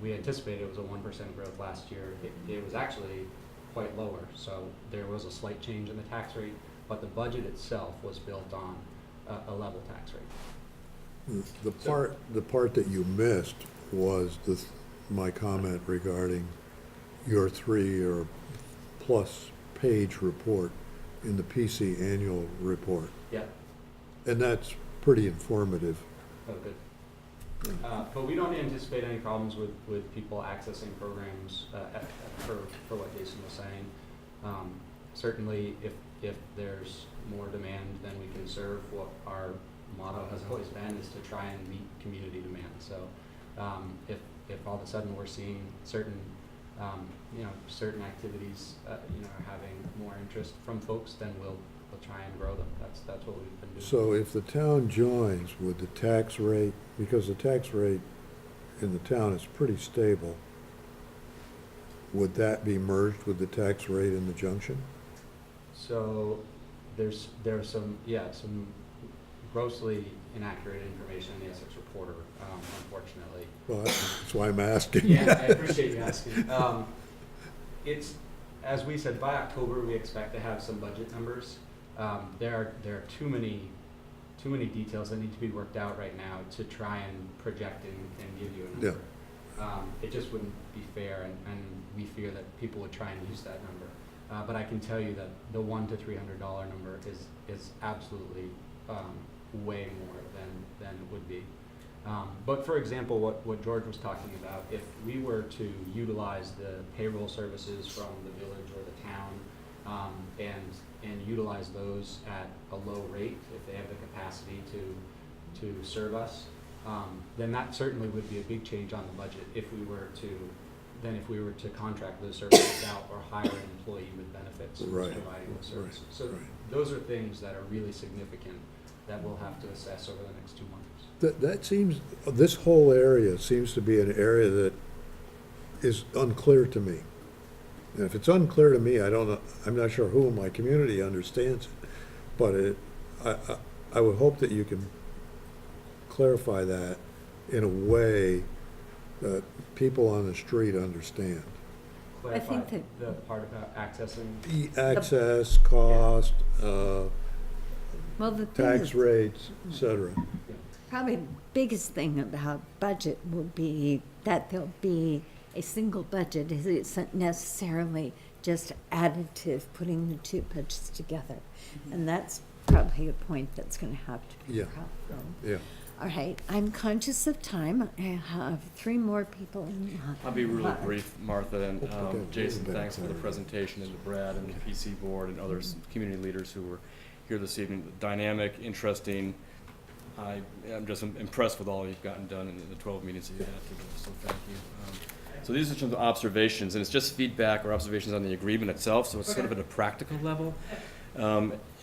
we anticipated it was a 1% growth last year. It was actually quite lower, so there was a slight change in the tax rate, but the budget itself was built on a level tax rate. The part that you missed was my comment regarding your 3 or plus page report in the PC annual report. Yeah, And that's pretty informative. oh, good. But we don't anticipate any problems with people accessing programs, for what Jason was saying. Certainly, if there's more demand than we can serve, what our motto has always been is to try and meet community demand. So, if all of a sudden we're seeing certain, certain activities, are having more interest from folks, then we'll try and grow them. That's what we've been doing. So if the town joins with the tax rate, because the tax rate in the town is pretty stable, would that be merged with the tax rate in the junction? So there's some grossly inaccurate information in the Essex Reporter, unfortunately. Well, that's why I'm asking. Yeah, I appreciate you asking. It's, as we said, by October, we expect to have some budget numbers. There are too many details that need to be worked out right now to try and project and give you a number. It just wouldn't be fair, and we fear that people would try and use that number. But I can tell you that the $100 to $300 number is absolutely way more than it would be. But for example, what George was talking about, if we were to utilize the payroll services from the village or the town, and utilize those at a low rate, if they have the capacity to serve us, then that certainly would be a big change on the budget if we were to contract those services out or hire an employee with benefits who's Right. providing those services. So Right. those are things that are really significant that we'll have to assess over the next 2 months. That seems, this whole area seems to be an area that is unclear to me. And if it's unclear to me, I'm not sure who in my community understands it. But I would hope that you can clarify that in a way that people on the street understand. Clarify think the part about accessing. Access, cost, Well, the thing tax is, rates, et cetera. probably the biggest thing about budget will be that there'll be a single budget. It isn't necessarily just additive, putting the two budgets together. And that's probably a point that's going to have to be Yeah. problem. Yeah. All right, I'm conscious of time. I have 3 more people in line. I'll be really brief, Martha, and Okay. Jason, thanks for the presentation, and to Brad and the PC board and others, community leaders who were here this evening. Dynamic, interesting. I'm just impressed with all you've gotten done in the 12 meetings that you had today, so thank you. So these are some observations, and it's just feedback or observations on the agreement itself, so it's sort of at a practical level.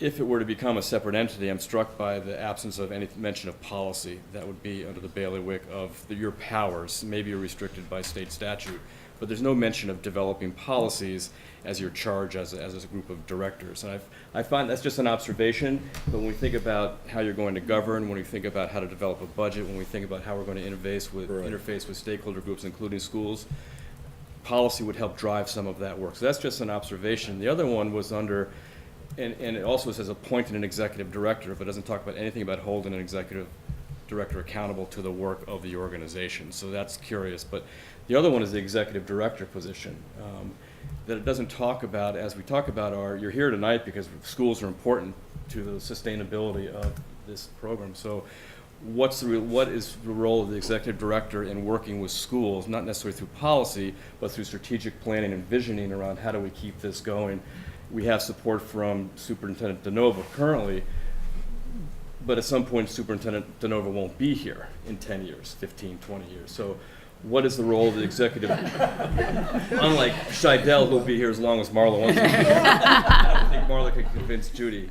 If it were to become a separate entity, I'm struck by the absence of any mention of policy. That would be under the bailiwick of your powers. Maybe you're restricted by state statute, but there's no mention of developing policies as your charge as a group of directors. And I find that's just an observation, but when we think about how you're going to govern, when we think about how to develop a budget, when we think about how we're going to interface with stakeholder groups, including schools, policy would help drive some of that work. So that's just an observation. The other one was under And it also says appointed an executive director, but doesn't talk about anything about holding an executive director accountable to the work of the organization. So that's curious. But the other one is the executive director position. That it doesn't talk about, as we talk about you're here tonight because schools are important to the sustainability of this program. So what is the role of the executive director in working with schools, not necessarily through policy, but through strategic planning and visioning around how do we keep this going? We have support from Superintendent DeNova currently, but at some point Superintendent DeNova won't be here in 10 years, 15, 20 years. So what is the role of the executive? Unlike Scheidel, who'll be here as long as Marla wants to be here. I don't think Marla could convince Judy.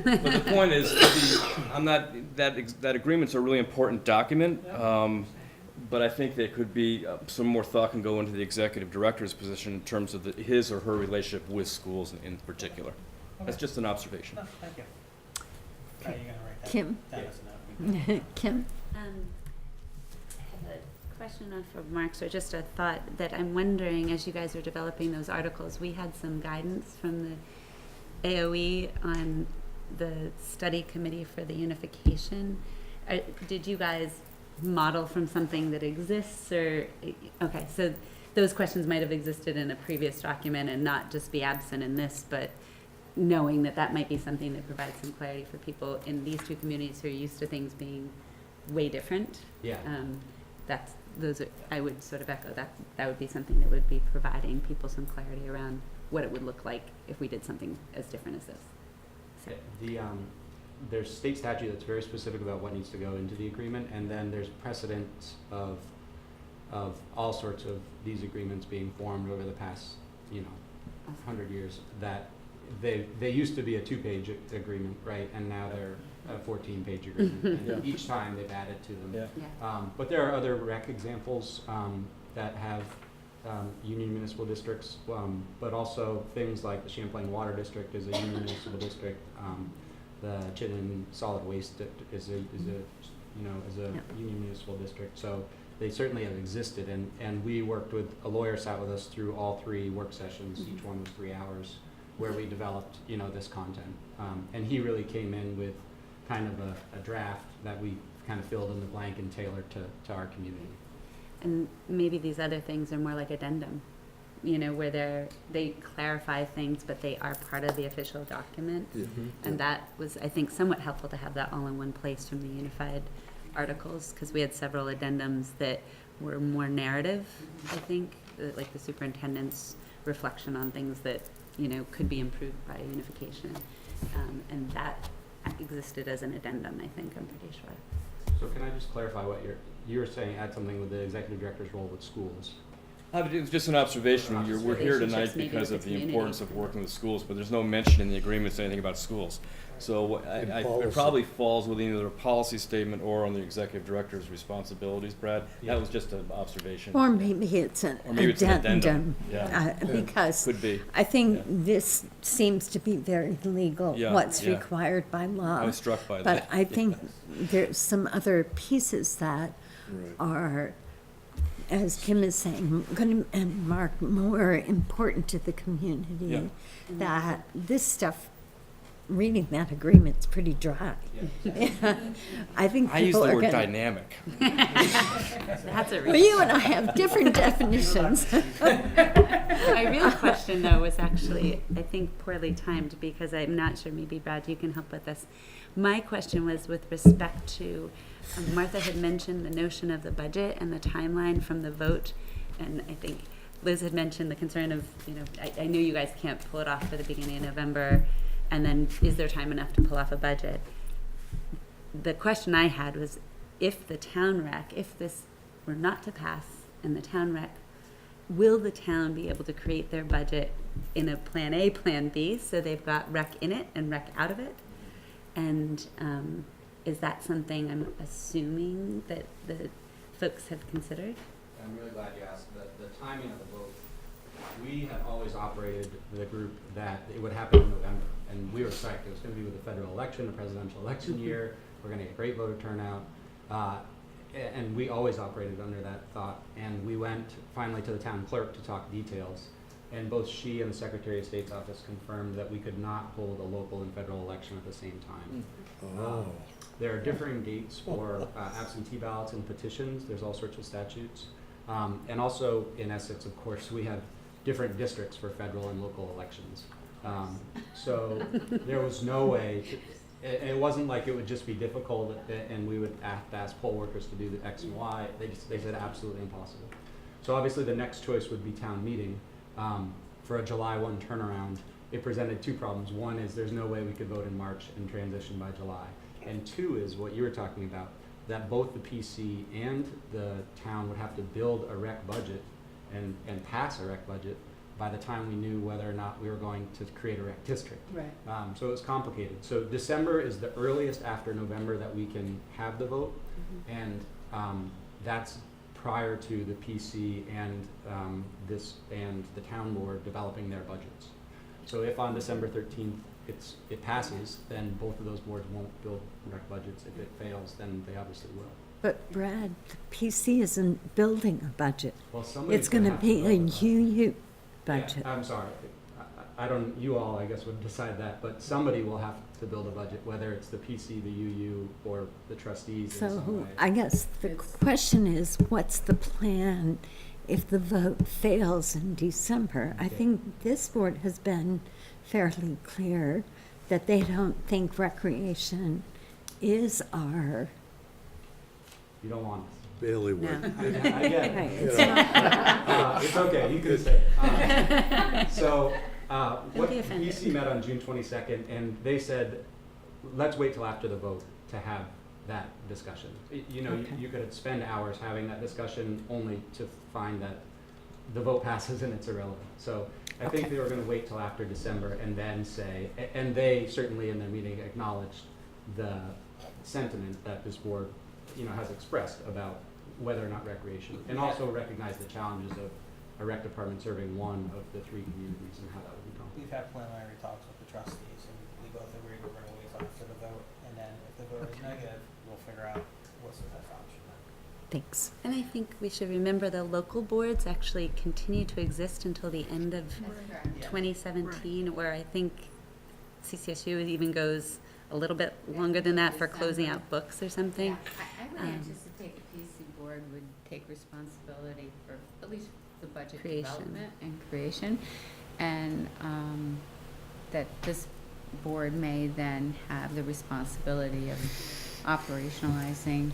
But the point is, that agreement's a really important document, but I think there could be some more thought can go into the executive director's position in terms of his or her relationship with schools in particular. That's just an observation. No, thank you. Are you gonna write that? Kim? That is enough. Kim? I have a question off of Mark's, or just a thought that I'm wondering, as you guys are developing those articles, we had some guidance from the AOE on the study committee for the unification. Did you guys model from something that exists, or, okay, so those questions might have existed in a previous document and not just be absent in this, but knowing that that might be something that provides some clarity for people in these two communities who are used to things being way different. Yeah. I would sort of echo that would be something that would be providing people some clarity around what it would look like if we did something as different as this. So. There's state statute that's very specific about what needs to go into the agreement, and then there's precedents of all sorts of these agreements being formed over the past, 100 years, that they used to be a 2-page agreement, right, and now they're a 14-page agreement, and each time they've added to them. Yeah. But there are other rec examples that have union municipal districts, but also things like the Champlain Water District is a union municipal district. The Chittenden Solid Waste is a union municipal district. So they certainly have existed, and we worked with a lawyer, sat with us through all 3 work sessions. Each one was 3 hours, where we developed this content. And he really came in with kind of a draft that we kind of filled in the blank and tailored to our community. And maybe these other things are more like addendum, where they clarify things, but they are part of the official document. And that was, I think, somewhat helpful to have that all in one place from the unified articles, because we had several addendums that were more narrative, I think, like the superintendent's reflection on things that, could be improved by unification. And that existed as an addendum, I think, I'm pretty sure. So can I just clarify what you're saying, add something with the executive director's role with schools? It was just an observation. We're here tonight because of the importance of working with schools, but there's no mention in the agreements anything about schools. So it probably falls within either a policy statement or on the executive director's responsibilities, Brad. That was just an observation. Or maybe it's an addendum. Yeah. Because Could be. I think this seems to be very legal, what's required by law. I was struck by But that. I think there's some other pieces that are, as Kim is saying, and Mark, more important to the community. That this stuff, reading that agreement's pretty dry. I think I use people the are word gonna. dynamic. That's a Well, you and I have different definitions. My real question, though, was actually, I think, poorly timed, because I'm not sure, maybe Brad, you can help with this. My question was with respect to, Martha had mentioned the notion of the budget and the timeline from the vote, and I think Liz had mentioned the concern of, I know you guys can't pull it off for the beginning of November, and then is there time enough to pull off a budget? The question I had was, if the town rec, if this were not to pass in the town rec, will the town be able to create their budget in a plan A, plan B, so they've got rec in it and rec out of it? And is that something I'm assuming that the folks have considered? I'm really glad you asked. The timing of the vote, we had always operated the group that it would happen in November, and we were psyched. It was going to be with the federal election, the presidential election year. We're going to get great voter turnout. And we always operated under that thought. And we went finally to the town clerk to talk details. And both she and the Secretary of State's office confirmed that we could not hold a local and federal election at the same time. Oh, There are differing dates for absentee ballots and petitions. There's all sorts of statutes. And also in Essex, of course, we have different districts for federal and local elections. So there was no way, it wasn't like it would just be difficult and we would have to ask poll workers to do the X and Y. They said absolutely impossible. So obviously the next choice would be town meeting. For a July 1 turnaround, it presented two problems. One is there's no way we could vote in March and transition by July. And two is what you were talking about, that both the PC and the town would have to build a rec budget and pass a rec budget by the time we knew whether or not we were going to create a rec district. Right. So it was complicated. So December is the earliest after November that we can have the vote, and that's prior to the PC and the town board developing their budgets. So if on December 13th it passes, then both of those boards won't build rec budgets. If it fails, then they obviously will. But Brad, the PC isn't building a budget. Well, somebody's It's going to have be a build budget. UU budget. Yeah, I'm sorry. I don't, you all, I guess, would decide that, but somebody will have to build a budget, whether it's the PC, the UU, or the trustees in some So way. I guess the question is, what's the plan if the vote fails in December? I think this board has been fairly clear that they don't think recreation is our, You don't want us. bailiwick. I get it. right, You it's know, not, It's okay, you can say it. So, what be offended. PC met on June 22nd, and they said, let's wait till after the vote to have that discussion. You know, Okay. you could spend hours having that discussion only to find that the vote passes and it's irrelevant. So I think Okay. they were gonna wait till after December and then say, and they certainly in their meeting acknowledged the sentiment that this board, you know, has expressed about whether or not recreation, and also recognize the challenges of a rec department serving one of the three communities and how that would be done. We've had preliminary talks with the trustees, and we both agree we're gonna wait till after the vote, and then if the vote is negative, we'll figure out what's the best option then. thanks. And I think we should remember the local boards actually continue to exist until the end of 2017, where I think CCSU even goes a little bit longer than that for closing out books or something. I would Um, anticipate the PC board would take responsibility for at least the budget Creation. development and creation. And that this board may then have the responsibility of operationalizing.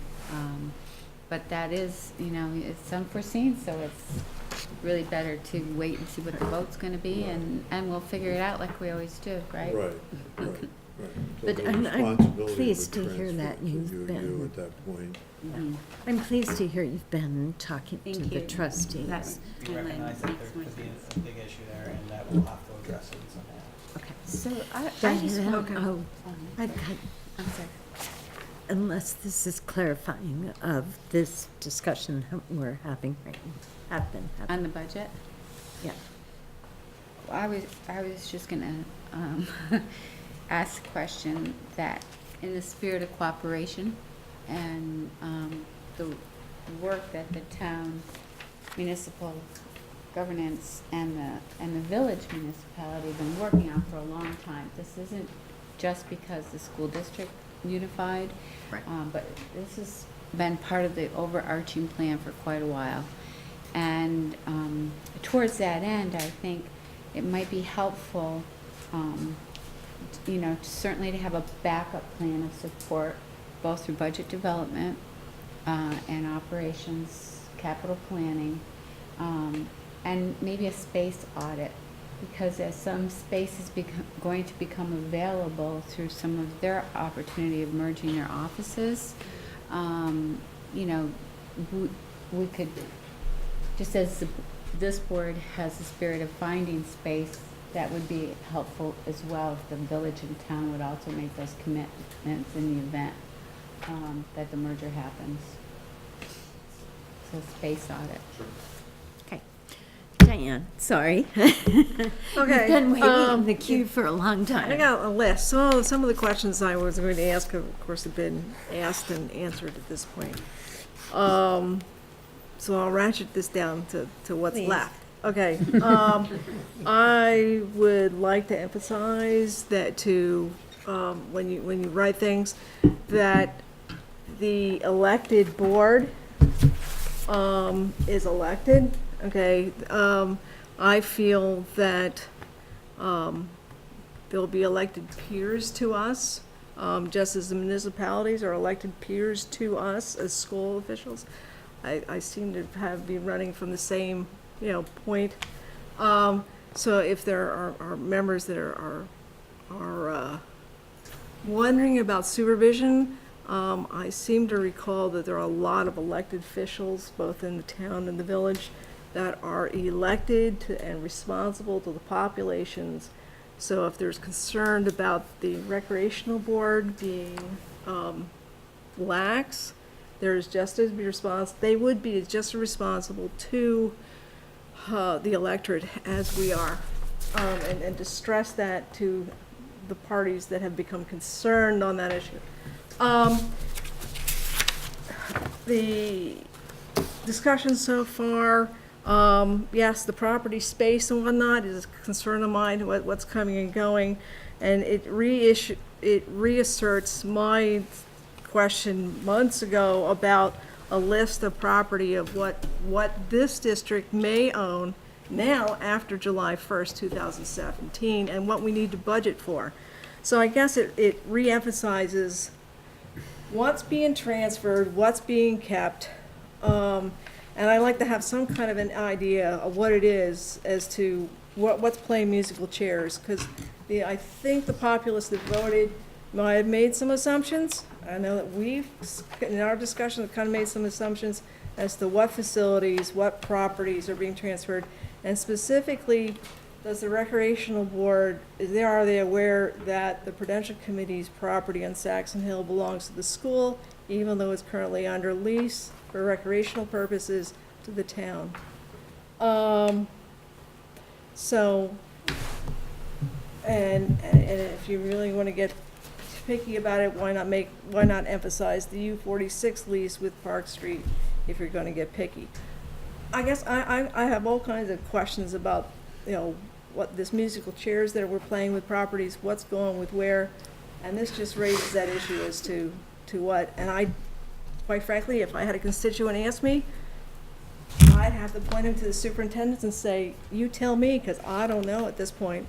But that is, you know, it's unforeseen, so it's really better to wait and see what the vote's gonna be, and we'll figure it out like we always do, right? Right, right, right. So But the I'm responsibility pleased would to hear transfer that to you've you been- at that point. I'm pleased to hear you've been talking to Thank the you. trustees. That's- We Timeline recognize that makes there more could be sense. a big issue there, and that we'll have to address it somehow. Okay. So I just, Diana, okay. oh, I've got, I'm sorry. unless this is clarifying of this discussion that we're having right now, have been having. On the budget? Yeah. I was just gonna, ask a question that in the spirit of cooperation and, the work that the town municipal governance and the village municipality have been working on for a long time. This isn't just because the school district unified. Right. But this has been part of the overarching plan for quite a while. And towards that end, I think it might be helpful, you know, certainly to have a backup plan of support, both through budget development and operations, capital planning, and maybe a space audit. Because as some space is going to become available through some of their opportunity of merging their offices, you know, we could, just as this board has the spirit of finding space, that would be helpful as well if the village and town would also make those commitments in the event that the merger happens. So space audit. Okay. Diane, sorry. You've Okay, been waiting in the queue for a long time. I got a list. Some of the questions I was going to ask, of course, have been asked and answered at this point. So I'll ratchet this down to what's Please. left. Okay, I would like to emphasize that when you write things, that the elected board, is elected, okay? I feel that, there'll be elected peers to us, just as the municipalities are elected peers to us as school officials. I seem to be running from the same, point. So if there are members that are wondering about supervision, I seem to recall that there are a lot of elected officials, both in the town and the village, that are elected and responsible to the populations. So if there's concern about the recreational board being lax, there's just as they would be just as responsible to the electorate as we are. And to stress that to the parties that have become concerned on that issue. The discussion so far, yes, the property space and whatnot is a concern of mine, what's coming and going, and it reasserts my question months ago about a list of property of what this district may own now after July 1st, 2017, and what we need to budget for. So I guess it reemphasizes what's being transferred, what's being kept, and I like to have some kind of an idea of what it is as to what's playing musical chairs, because I think the populace that voted might have made some assumptions. I know that we've, in our discussion, have kind of made some assumptions as to what facilities, what properties are being transferred, and specifically, does the recreational board, are they aware that the Prudential Committee's property on Saxon Hill belongs to the school, even though it's currently under lease for recreational purposes to the town? So, and if you really want to get picky about it, why not emphasize the U46 lease with Park Street if you're going to get picky? I guess I have all kinds of questions about, what this musical chairs that we're playing with properties, what's going with where, and this just raises that issue as to what. And I, quite frankly, if I had a constituent ask me, I'd have to point him to the superintendents and say, you tell me, because I don't know at this point.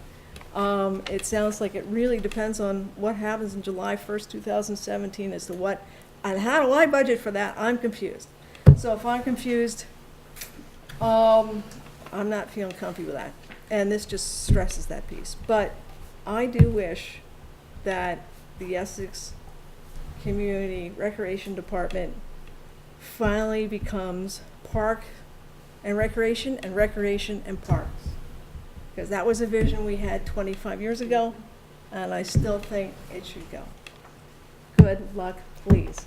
It sounds like it really depends on what happens in July 1st, 2017 as to what, and how do I budget for that? I'm confused. So if I'm confused, I'm not feeling comfy with that. And this just stresses that piece. But I do wish that the Essex Community Recreation Department finally becomes park and recreation and parks. Because that was a vision we had 25 years ago, and I still think it should go. Good luck, please.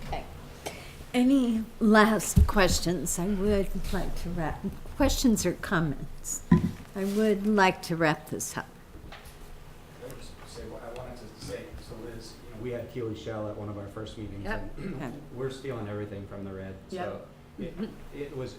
Okay. Any last questions? I would like to wrap, questions or comments? I would like to wrap this up. I would just say, I wanted to say, so Liz, we had Keely Shell at one of our first meetings, and we're stealing everything from the Red. So it was,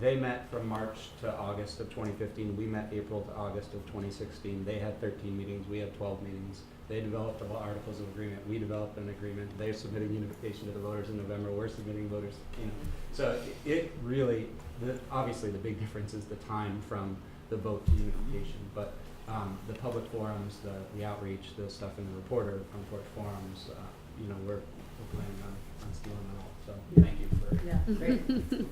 they met from March to August of 2015. We met April to August of 2016. They had 13 meetings. We had 12 meetings. They developed articles of agreement. We developed an agreement. They're submitting unification to the voters in November. We're submitting voters, So it really, obviously the big difference is the time from the vote to unification. But the public forums, the outreach, the stuff in the reporter, front porch forums, we're planning on stealing it all. So thank you for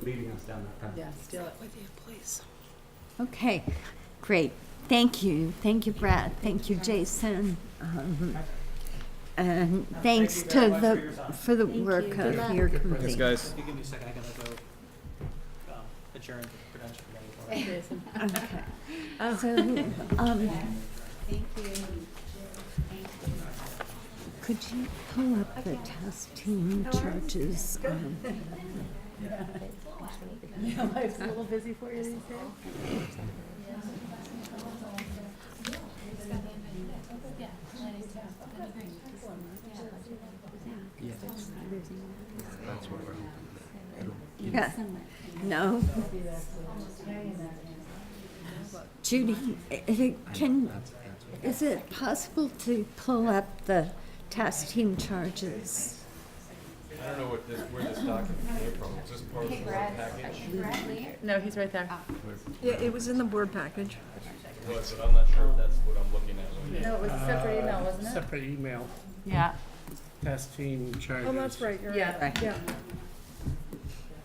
leading us down that path. Yeah, steal it. With you, please. Okay, great. Thank you. Thank you, Brad. Thank you, Jason. And thanks Thank you very much to for the work Good of luck. your Thanks, committee. guys. If you give me a second, I gotta go adjourn the Prudential Committee. Okay. So, Thank you. could you pull up the testing charges? Life's a little busy for you these days. Yeah. No? Judy, is it possible to pull up the task team charges? I don't know where this document came from. Is this part of the package? No, he's right there. Yeah, it was in the board package. It was, but I'm not sure if that's what I'm looking at. No, it was a separate email, wasn't it? Separate email, Yeah. task team charges. Oh, that's right, you're Yeah. right. Yeah.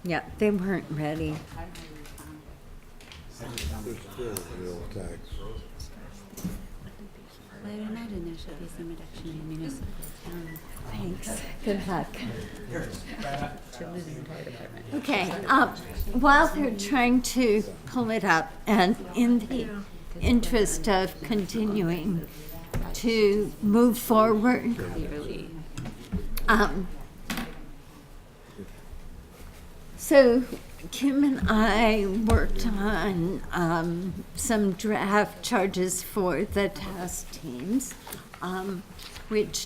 Yeah, they weren't ready. There's still real tax. Well, I would imagine there should be some reduction in municipal town Thanks. Good luck. to lose the entire department. Okay, while they're trying to pull it up, and in the interest of continuing to move forward, Clearly. So Kim and I worked on some draft charges for the task teams, which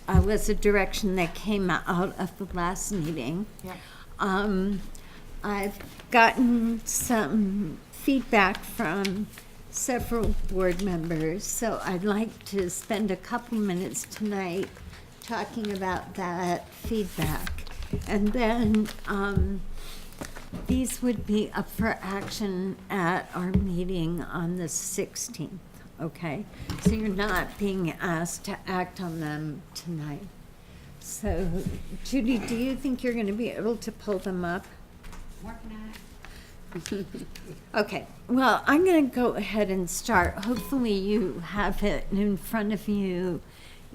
was a direction that came out of the last meeting. I've gotten some feedback from several board members, so I'd like to spend a couple minutes tonight talking about that feedback. And then these would be up for action at our meeting on the 16th, okay? So you're not being asked to act on them tonight. So Judy, do you think you're going to be able to pull them up? Working on it. Okay, well, I'm going to go ahead and start. Hopefully you have it in front of you,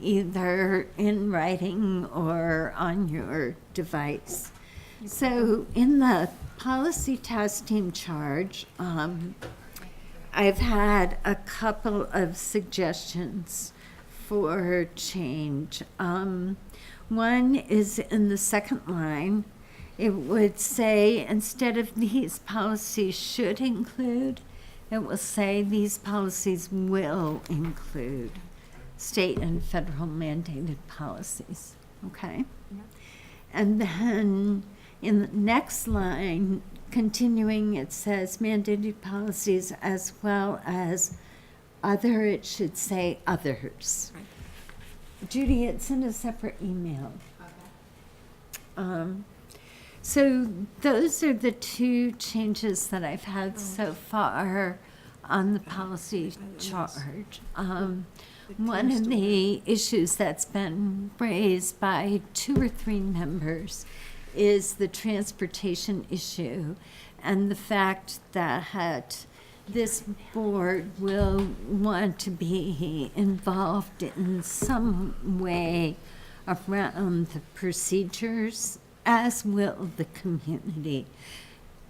either in writing or on your device. So in the policy task team charge, I've had a couple of suggestions for change. One is in the second line. It would say, instead of these policies should include, it will say these policies will include state and federal mandated policies, okay? And then in the next line, continuing, it says mandated policies as well as other, it should say others. Judy, it's in a separate email. So those are the two changes that I've had so far on the policy charge. One of the issues that's been raised by 2 or 3 members is the transportation issue and the fact that this board will want to be involved in some way around the procedures, as will the community.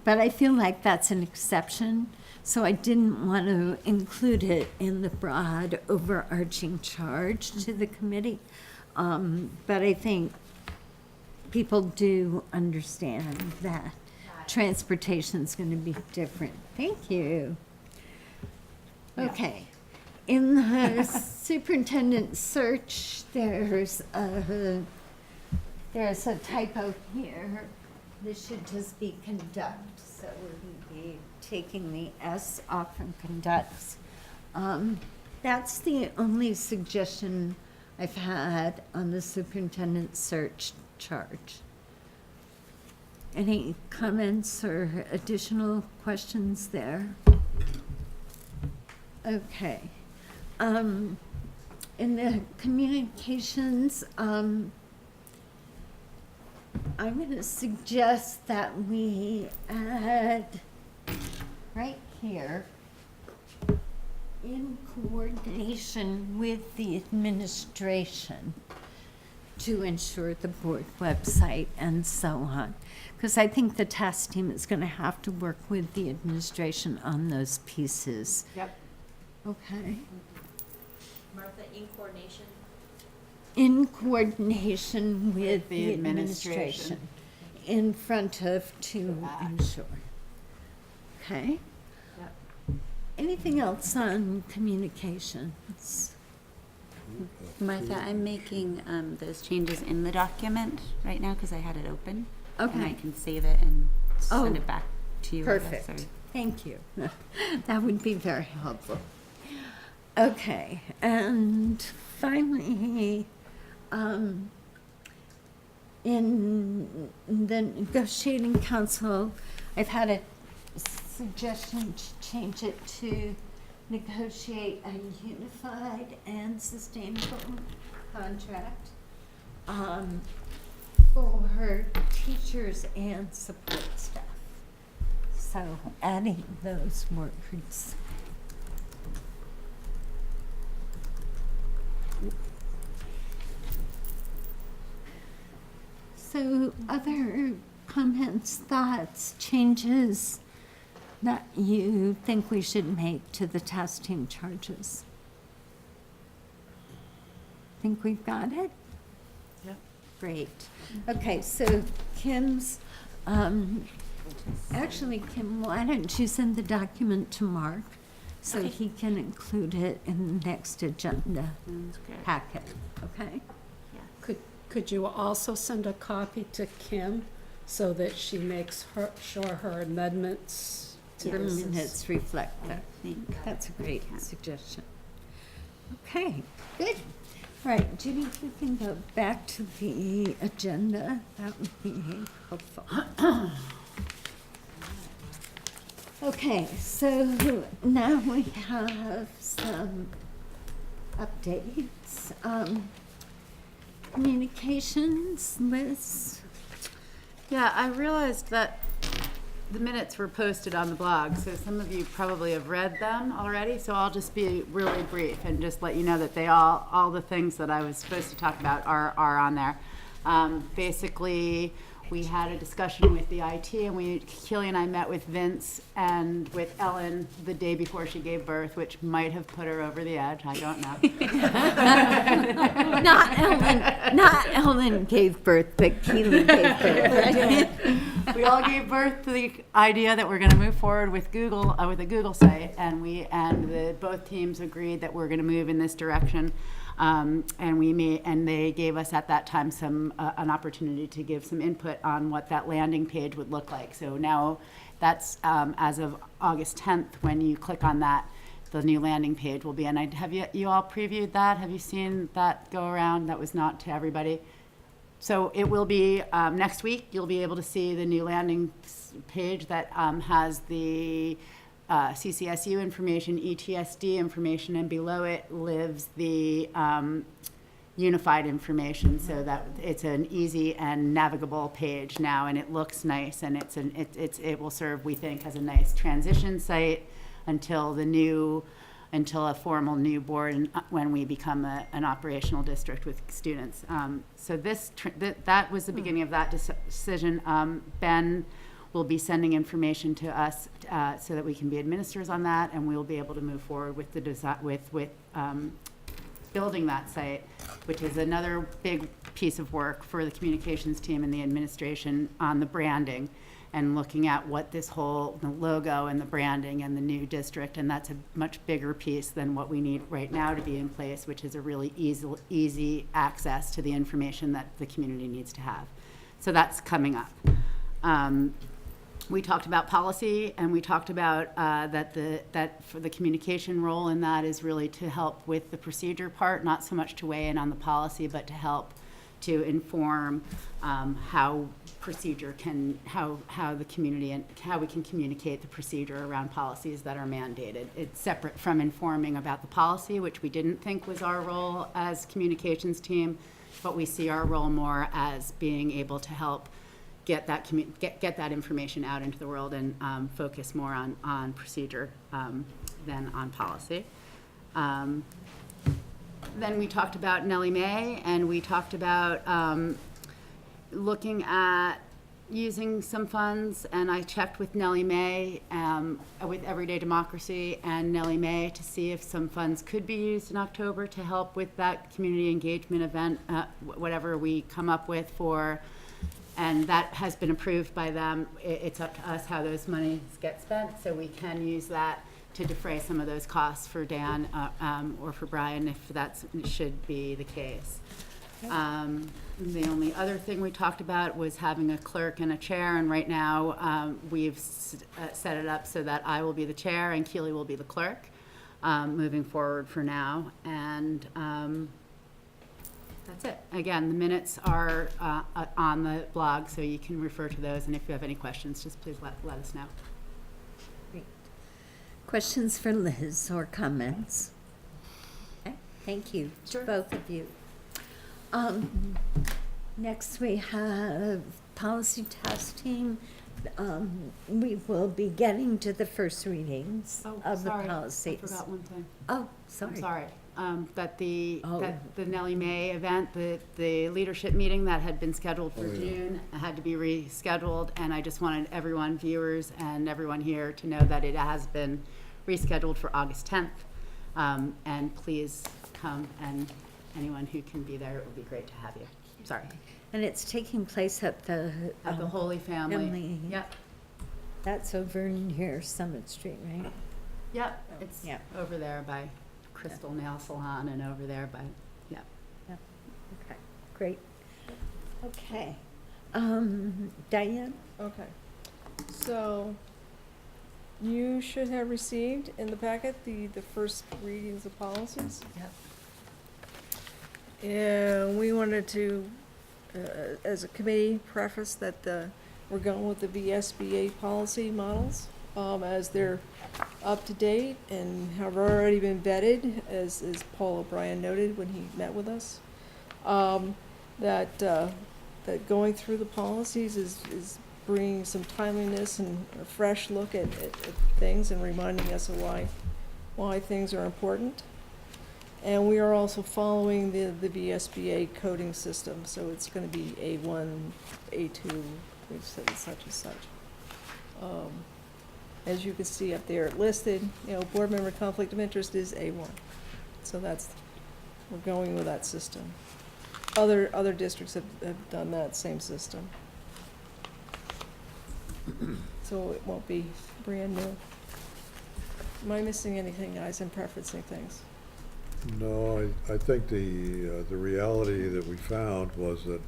But I feel like that's an exception, so I didn't want to include it in the broad overarching charge to the committee. But I think people do understand that transportation is going to be different. Thank you. Okay. In the superintendent search, there's a typo here. This should just be conduct, so we'll be taking the S off from conducts. That's the only suggestion I've had on the superintendent search charge. Any comments or additional questions there? Okay. In the communications, I'm going to suggest that we add right here, in coordination with the administration to ensure the board website and so on. Because I think the task team is going to have to work with the administration on those pieces. Yep. Okay. Martha, in coordination? In coordination with the the administration. administration, in front of to ensure. Okay? Yep. Anything else on communications? Martha, I'm making those changes in the document right now because I had it open. And I Okay. can save it and Oh. send it back to you. I guess, Perfect. or- Thank you. That would be very helpful. Okay, and finally, in the negotiating council, I've had a suggestion to change it to negotiate a unified and sustainable contract for teachers and support staff. So adding those words. So other comments, thoughts, changes that you think we should make to the testing charges? Think we've got it? Yep. Great. Okay, so Kim's, actually, Kim, why don't you send the document to Mark so he can include it in the next agenda Sounds good. packet, okay? Could you also send a copy to Kim so that she makes sure her amendments to The this is- minutes reflect that. That's a great suggestion. Okay, good. All right, Judy, if we can go back to the agenda, that would be helpful. Okay, so now we have some updates. Communications, Liz? Yeah, I realized that the minutes were posted on the blog, so some of you probably have read them already, so I'll just be really brief and just let you know that all the things that I was supposed to talk about are on there. Basically, we had a discussion with the IT, and Keely and I met with Vince and with Ellen the day before she gave birth, which might have put her over the edge, I don't know. Not Ellen gave birth, but Keely gave birth, right? We all gave birth to the idea that we're going to move forward with Google, with a Google site, and both teams agreed that we're going to move in this direction. And they gave us at that time an opportunity to give some input on what that landing page would look like. So now that's as of August 10th, when you click on that, the new landing page will be. And have you all previewed that? Have you seen that go around? That was not to everybody. So it will be next week. You'll be able to see the new landing page that has the CCSU information, ETSD information, and below it lives the unified information, so that it's an easy and navigable page now, and it looks nice, and it will serve, we think, as a nice transition site until a formal new board when we become an operational district with students. So that was the beginning of that decision. Ben will be sending information to us so that we can be administrators on that, and we'll be able to move forward with the design, with building that site, which is another big piece of work for the communications team and the administration on the branding and looking at what the logo and the branding and the new district, and that's a much bigger piece than what we need right now to be in place, which is a really easy access to the information that the community needs to have. So that's coming up. We talked about policy, and we talked about that for the communication role in that is really to help with the procedure part, not so much to weigh in on the policy, but to help to inform how the community and how we can communicate the procedure around policies that are mandated. It's separate from informing about the policy, which we didn't think was our role as communications team, but we see our role more as being able to help get that information out into the world and focus more on procedure than on policy. Then we talked about Nellie Mae, and we talked about looking at using some funds, and I checked with Nellie Mae, with Everyday Democracy and Nellie Mae, to see if some funds could be used in October to help with that community engagement event, whatever we come up with for. And that has been approved by them. It's up to us how those monies get spent, so we can use that to defray some of those costs for Dan or for Brian, if that should be the case. The only other thing we talked about was having a clerk and a chair, and right now, we've set it up so that I will be the chair and Keely will be the clerk, moving forward for now, and, that's it. Again, the minutes are, on the blog, so you can refer to those, and if you have any questions, just please let us know. Great. Questions for Liz or comments? Okay, thank you to both of you. Next we have policy testing. We will be getting to the first readings of the policies. I forgot one thing. Oh, sorry. I'm sorry. That the Nellie Mae event, the leadership meeting that had been scheduled for June had to be rescheduled, and I just wanted everyone, viewers and everyone here, to know that it has been rescheduled for August 10th. And please come, and anyone who can be there, it would be great to have you. Sorry. And it's taking place at the Holy Family. Yep. That's over near Summit Street, right? Yep. It's Yep. over there by Crystal Nail Salon and over there by, yep. Okay, great. Okay. Diane? Okay. So, you should have received in the packet the first readings of policies. Yep. And we wanted to, as a committee, preface that we're going with the VSBA policy models, as they're up to date and have already been vetted, as Paul O'Brien noted when he met with us. That going through the policies is bringing some timeliness and a fresh look at things and reminding us of why things are important. And we are also following the VSBA coding system, so it's gonna be A1, A2, we've said such and such. As you can see up there listed, board member conflict of interest is A1. So we're going with that system. Other districts have done that same system. So it won't be brand new. Am I missing anything, guys, in preferencing things? No, I think the reality that we found was that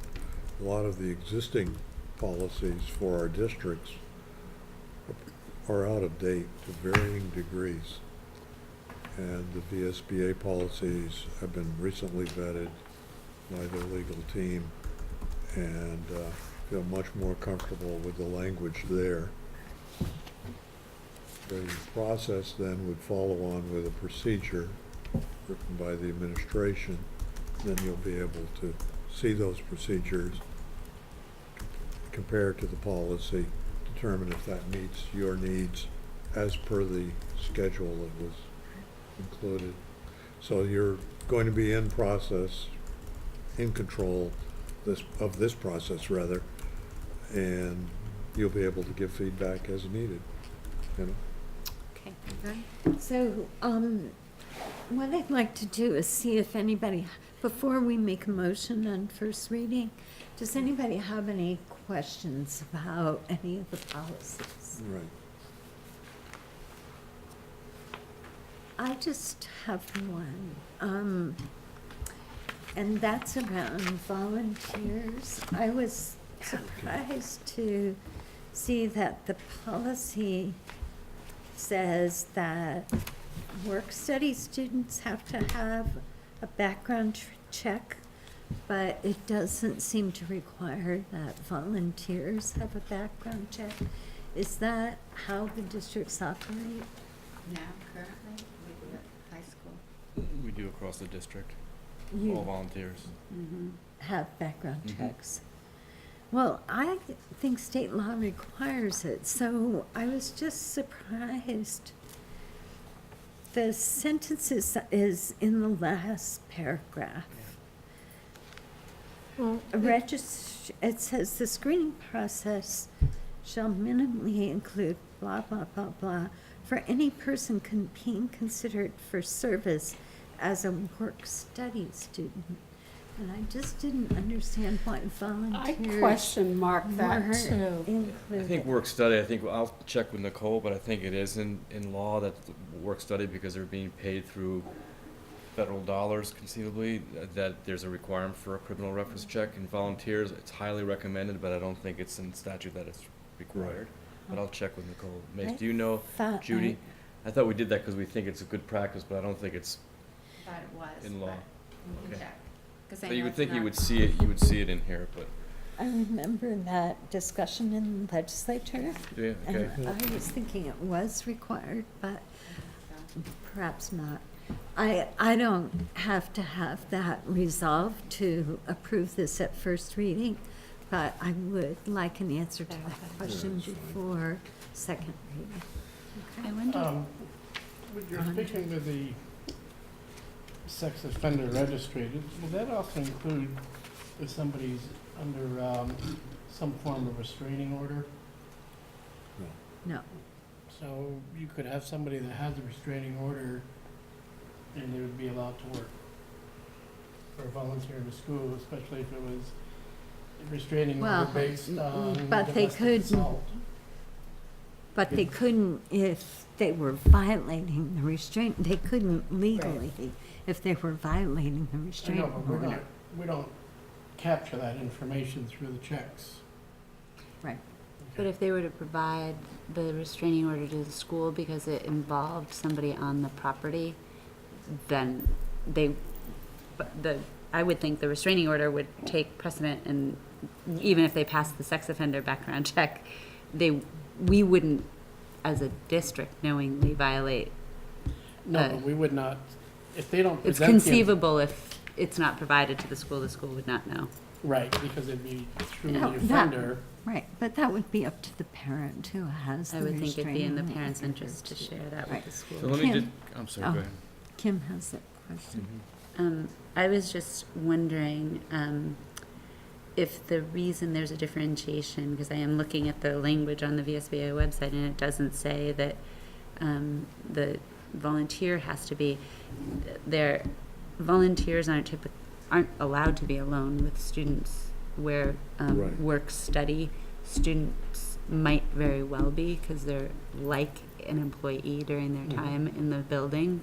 a lot of the existing policies for our districts are out of date to varying degrees. And the VSBA policies have been recently vetted by their legal team and feel much more comfortable with the language there. The process then would follow on with a procedure written by the administration. Then you'll be able to see those procedures, compare to the policy, determine if that meets your needs as per the schedule that was included. So you're going to be in process, in control of this process rather, and you'll be able to give feedback as needed, Okay. So, what I'd like to do is see if anybody, before we make a motion on first reading, does anybody have any questions about any of the policies? Right. I just have one, and that's around volunteers. I was surprised to see that the policy says that work-study students have to have a background check, but it doesn't seem to require that volunteers have a background check. Is that how the districts operate? Now, currently, we do at high school. We do across the district, You all volunteers. have background Mhm. checks. Well, I think state law requires it, so I was just surprised. The sentence is in the last paragraph. Well, It says the screening process shall minimally include blah, blah, blah, blah, for any person being considered for service as a work-study student. And I just didn't understand why volunteers I question mark that weren't too. included. I think work study, I'll check with Nicole, but I think it is in law that work study because they're being paid through federal dollars conceivably, that there's a requirement for a criminal reference check, and volunteers, it's highly recommended, but I don't think it's in statute that it's required. But I'll check with Nicole Mace. Do you know, thought Judy? I thought we did that because we think it's a good practice, but I don't think it's Thought it was. in law. but we can Okay. check, 'cause I But you know would it's think you not- would see it, you would see it in here, but, I remember that discussion in the legislature. do you? Okay. And I was thinking it was required, but perhaps not. I don't have to have that resolved to approve this at first reading, but I would like an answer to that question before second reading. I wonder, When you're speaking to the sex offender registry, will that also include if somebody's under some form of restraining order? No. So you could have somebody that has a restraining order and they would be allowed to work or volunteer in a school, especially if it was a restraining order Well, based on but they domestic could- assault. But they couldn't if they were violating the restraint, they couldn't legally if they were violating the I know, restraining but order. we don't capture that information through the checks. Right. But if they were to provide the restraining order to the school because it involved somebody on the property, then I would think the restraining order would take precedent, and even if they passed the sex offender background check, we wouldn't, as a district, knowingly violate. No, but we would not, if they don't It's present the. conceivable if it's not provided to the school would not know. Right, because it'd be through the No, that- offender. Right, but that would be up to the parent who has the I would think it'd be in the restraining parents' order. interest to share that Right. with the school. So let me Kim. just, I'm sorry, Oh. go ahead. Kim has that question. I was just wondering if the reason there's a differentiation, because I am looking at the language on the VSBA website, and it doesn't say that the volunteer has to be, volunteers aren't allowed to be alone with students where Right. work-study students might very well be, because they're like an employee during their time in the building.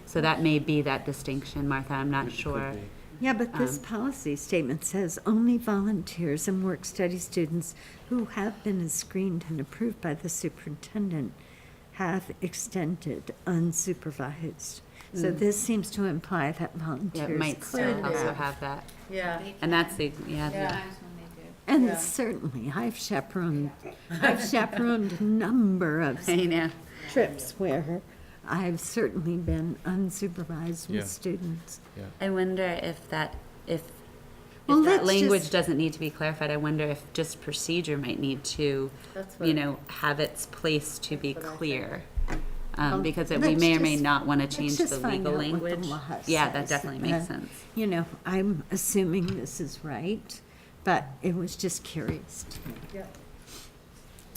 So that may be that distinction, Martha, I'm not sure. Yeah, but this policy statement says only volunteers and work-study students who have been screened and approved by the superintendent have extended unsupervised. So this seems to imply that Yeah, volunteers it might still could also have. have that. Yeah. And that's the, sometimes when they do. And Yeah. certainly, I've chaperoned a number of I know. trips where I've certainly been unsupervised Yeah. with students. I wonder if that Well, that let's language just- doesn't need to be clarified. I wonder if just procedure might need to, have its place to be clear. Because we let's may or may just- not want to let's change just the find legal out what the language. law Yeah, that says. definitely makes sense. You know, I'm assuming this is right, but it was just curious to me. Yeah.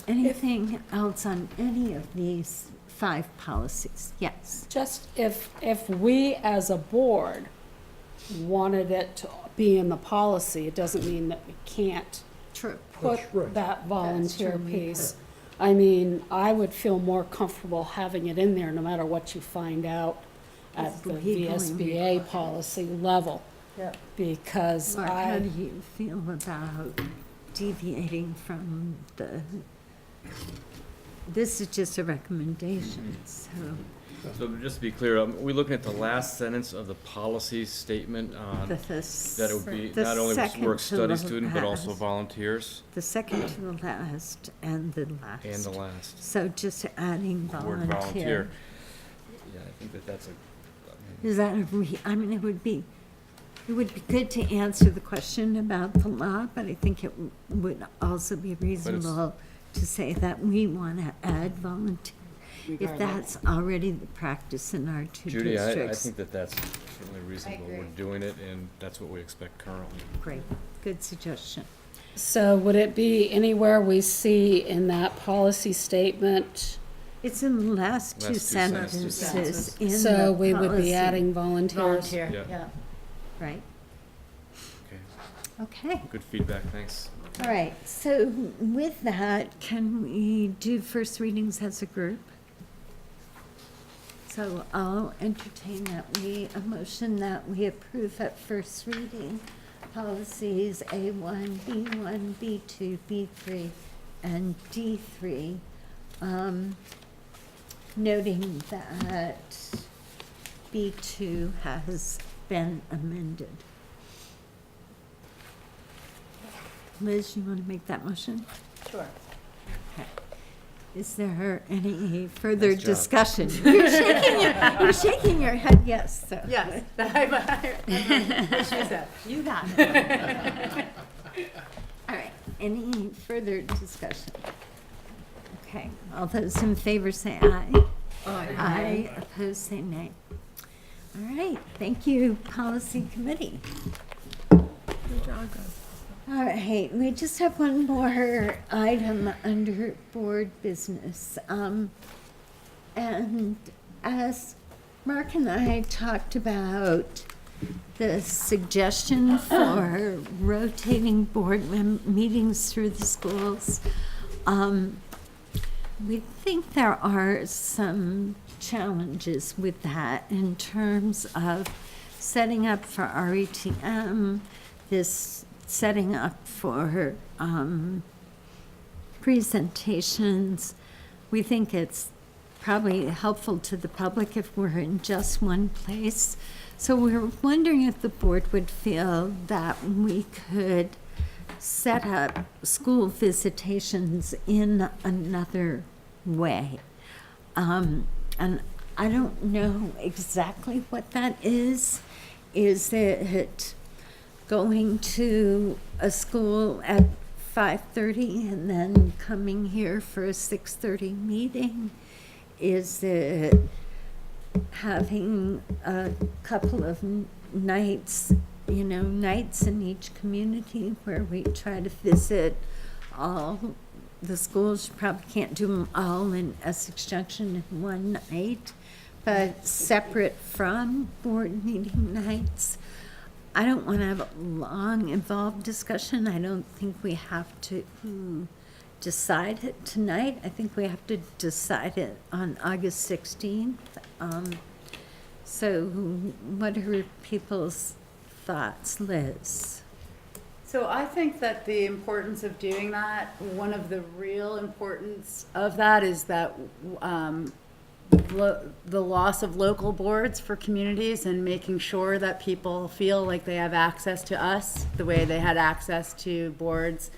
Anything else on any of these 5 policies? Yes. Just if we as a board wanted it to be in the policy, it doesn't mean that we can't True. put That's right. that volunteer true, we piece. I mean, I would feel more comfortable having it in there no matter what you find out at the Legally VSBA required. policy level. Yeah. Because Mark, how do I, you feel about deviating from this is just a recommendation, so. So just to be clear, we're looking at the last sentence of the policy statement on, The that it would be the not only second work-study to the student, but also last. volunteers The second to the last and the last. and the last. So just adding The word volunteer. volunteer. Yeah, I think that's a, Is that I mean, it would be good to answer the question about the law, but I think it would also be reasonable to say that we want to add volunteer. If that's already the practice in our 2 Judy, I districts. think that's certainly reasonable. We're doing it, and that's what we expect currently. Great, good suggestion. so would it be anywhere we see in that policy statement? It's in the last 2 Last 2 sentences. sentences in the So we would be policy. adding volunteers? Yeah. Right, Okay, okay. good feedback, thanks. All right, so with that, can we do first readings as a group? So I'll entertain a motion that we approve at first reading policies A1, B1, B2, B3, and D3, noting that B2 has been amended. Liz, you want to make that motion? Sure. Okay. Is there any further Nice job. discussion? You're shaking your head yes, so. Yes, what she said. You got it. All right, any further discussion? Okay, all those in favor say aye. Aye. Opposed, say nay. All right, thank you, Policy Committee. Good job, guys. All right, we just have one more item under board business. And as Mark and I talked about the suggestion for rotating board meetings through the schools, we think there are some challenges with that in terms of setting up for RETM, this setting up for presentations. We think it's probably helpful to the public if we're in just one place. So we're wondering if the board would feel that we could set up school visitations in another way. And I don't know exactly what that is. Is it going to a school at 5:30 and then coming here for a 6:30 meeting? Is it having a couple of nights, nights in each community where we try to visit all the schools? You probably can't do them all in Essex Junction in one night, but separate from board meeting nights. I don't want to have a long, involved discussion. I don't think we have to decide it tonight. I think we have to decide it on August 16th. So what are people's thoughts, Liz? So I think that the importance of doing that, one of the real importance of that is that the loss of local boards for communities and making sure that people feel like they have access to us the way they had access to boards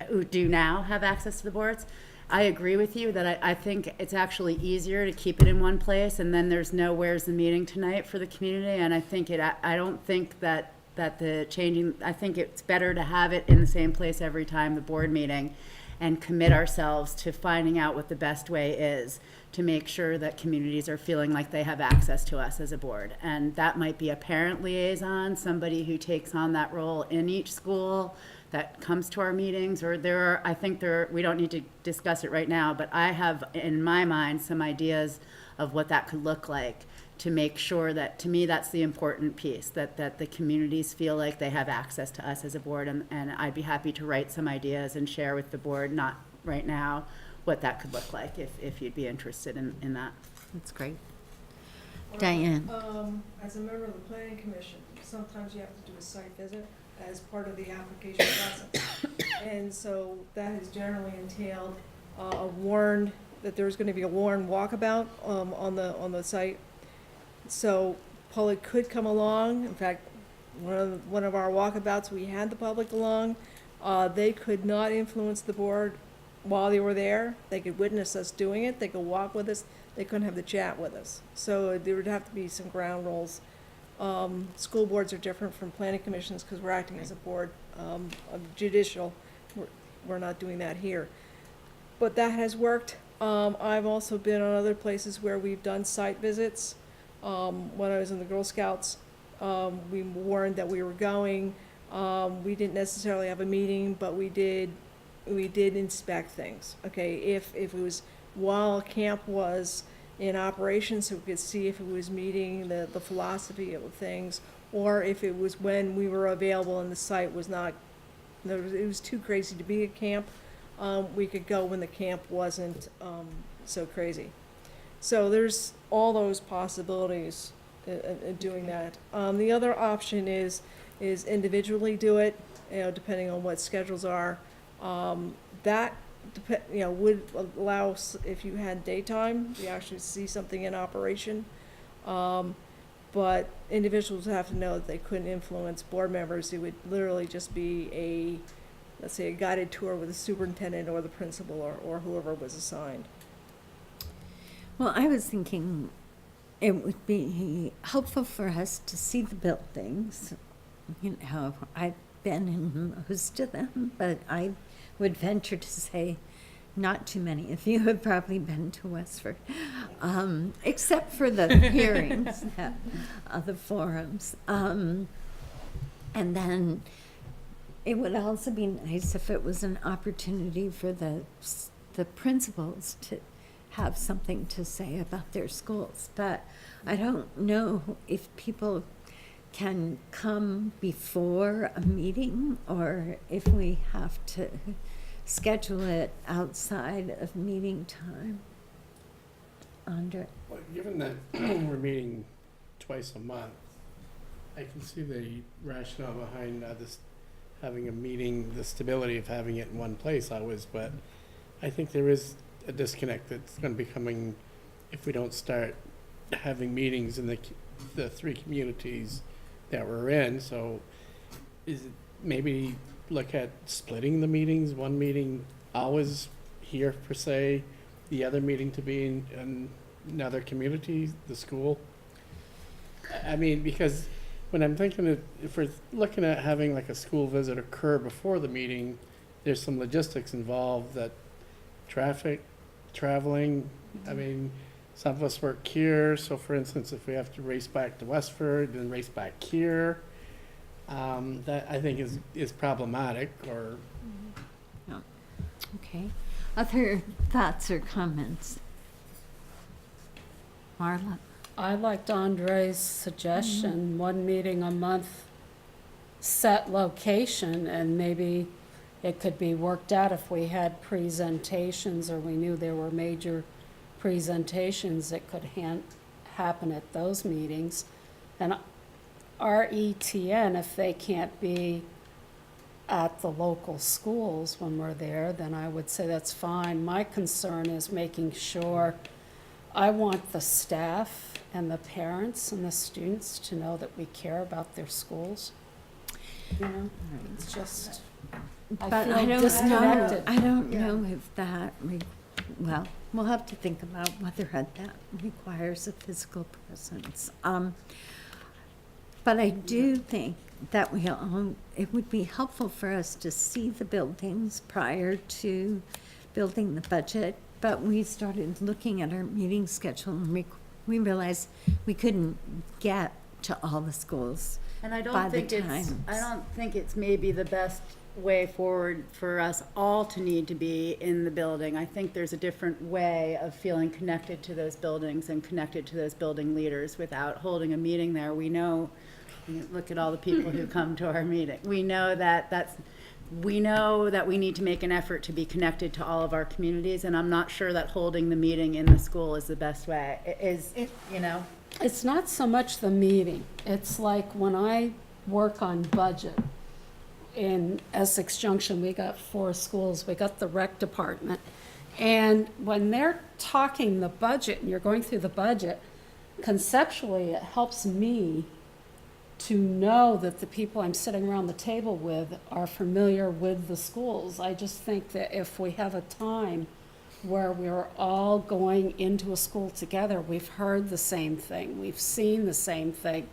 who do now have access to the boards. I agree with you that I think it's actually easier to keep it in one place, and then there's no where's the meeting tonight for the community. And I think I don't think that the changing, I think it's better to have it in the same place every time the board meeting and commit ourselves to finding out what the best way is to make sure that communities are feeling like they have access to us as a board. And that might be a parent liaison, somebody who takes on that role in each school that comes to our meetings, or we don't need to discuss it right now, but I have in my mind some ideas of what that could look like to make sure that, to me, that's the important piece, that the communities feel like they have access to us as a board, and I'd be happy to write some ideas and share with the board, not right now, what that could look like, if you'd be interested in that. That's great. Diane? As a member of the planning commission, sometimes you have to do a site visit as part of the application process. And so that has generally entailed that there's gonna be a warned walkabout on the site. So public could come along. In fact, one of our walkabouts, we had the public along. They could not influence the board while they were there. They could witness us doing it. They could walk with us. They couldn't have the chat with us. So there would have to be some ground rules. School boards are different from planning commissions because we're acting as a board of judicial. We're not doing that here. But that has worked. I've also been on other places where we've done site visits. When I was in the Girl Scouts, we warned that we were going. We didn't necessarily have a meeting, but we did inspect things. Okay, if it was while camp was in operation, so we could see if it was meeting the philosophy of things, or if it was when we were available and the site was not, it was too crazy to be at camp. We could go when the camp wasn't so crazy. So there's all those possibilities in doing that. The other option is individually do it, depending on what schedules are. That would allow, if you had daytime, you actually see something in operation. But individuals have to know that they couldn't influence board members. It would literally just be let's say, a guided tour with the superintendent or the principal or whoever was assigned. Well, I was thinking it would be helpful for us to see the buildings. I've been in most of them, but I would venture to say not too many of you have probably been to Westford, except for the hearings, the forums. And then it would also be nice if it was an opportunity for the principals to have something to say about their schools. But I don't know if people can come before a meeting or if we have to schedule it outside of meeting time. Andre? Well, given that we're meeting twice a month, I can see the rationale behind this having a meeting, the stability of having it in one place always, but I think there is a disconnect that's going to be coming if we don't start having meetings in the three communities that we're in. So is it maybe look at splitting the meetings, one meeting always here per se, the other meeting to be in another community, the school? I mean, because when I'm thinking of, if we're looking at having like a school visit occur before the meeting, there's some logistics involved, that traffic, traveling. I mean, some of us work here, so for instance, if we have to race back to Westford, then race back here, that I think is problematic. Or No. Okay. Other thoughts or comments? Marla? I liked Andre's suggestion, one meeting a month, set location, and maybe it could be worked out if we had presentations or we knew there were major presentations that could happen at those meetings. And RETN, if they can't be at the local schools when we're there, then I would say that's fine. My concern is making sure, I want the staff and the parents and the students to know that we care about their schools. It's just, But I feel I don't know, disconnected. I don't know if that, well, we'll have to think about whether that requires a physical presence. But I do think that it would be helpful for us to see the buildings prior to building the budget. But we started looking at our meeting schedule and we realized we couldn't get to all the schools. And I by don't the think it's, time. I don't think it's maybe the best way forward for us all to need to be in the building. I think there's a different way of feeling connected to those buildings and connected to those building leaders without holding a meeting there. We know, look at all the people who come to our meeting. We know that we need to make an effort to be connected to all of our communities, and I'm not sure that holding the meeting in the school is the best way. It's not so much the meeting. It's like when I work on budget in Essex Junction, we got 4 schools, we got the rec department. And when they're talking the budget and you're going through the budget, conceptually, it helps me to know that the people I'm sitting around the table with are familiar with the schools. I just think that if we have a time where we're all going into a school together, we've heard the same thing, we've seen the same thing.